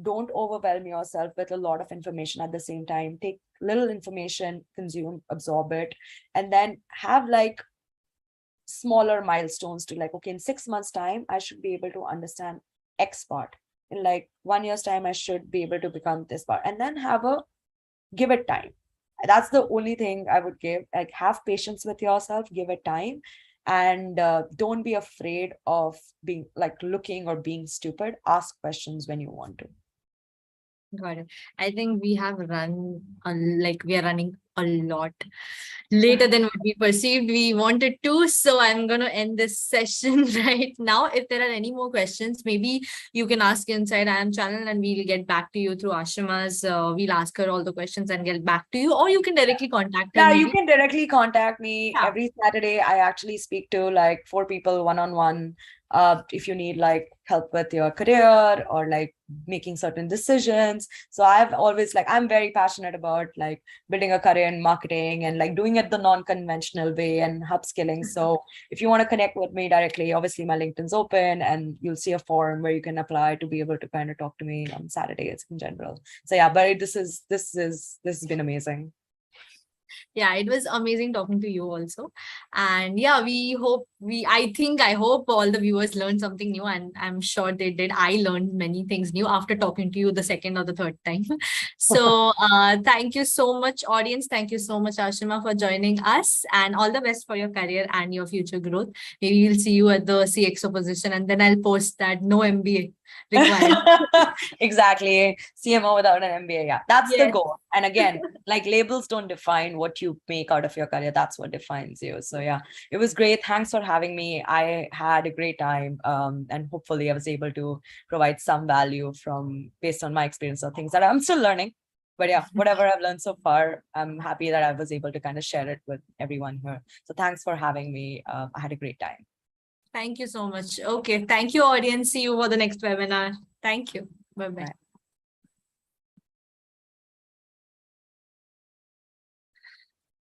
Don't overwhelm yourself with a lot of information at the same time. Take little information, consume, absorb it, and then have like smaller milestones to like, okay, in 6 months time I should be able to understand X part. In like 1 year's time I should be able to become this part, and then give it time. That's the only thing I would give. Like have patience with yourself, give it time, and don't be afraid of being like looking or being stupid. Ask questions when you want to. Got it. I think we have we are running a lot later than what we perceived we wanted to. So I'm going to end this session right now. If there are any more questions, maybe you can ask inside IM channel and we'll get back to you through Aashima's. We'll ask her all the questions and get back to you, or you can directly contact her. Yeah, maybe. you can directly contact me. Yeah. Every Saturday. I actually speak to like 4 people one-on-one. If you need like help with your career or like making certain decisions. So I've always like, I'm very passionate about like building a career in marketing and like doing it the non-conventional way and upskilling. So if you want to connect with me directly, obviously my LinkedIn's open and you'll see a forum where you can apply to be able to kind of talk to me on Saturdays in general. So yeah, but this has been amazing. Yeah, it was amazing talking to you also. And yeah, I hope all the viewers learned something new, and I'm sure they did. I learned many things new after talking to you the second or the third time. So thank you so much, audience. Thank you so much, Aashima, for joining us, and all the best for your career and your future growth. Maybe we'll see you at the CXO position, and then I'll post that no MBA required. Exactly. CMO without an MBA. Yeah, that's the Yes. goal. And again, like labels don't define what you make out of your career. That's what defines you. So yeah, it was great. Thanks for having me. I had a great time. And hopefully I was able to provide some value based on my experience or things that I'm still learning. But yeah, whatever I've learned so far, I'm happy that I was able to kind of share it with everyone here. So thanks for having me. I had a great time. Thank you so much. Okay. Thank you, audience. See you for the next webinar. Thank you. Bye-bye. Bye.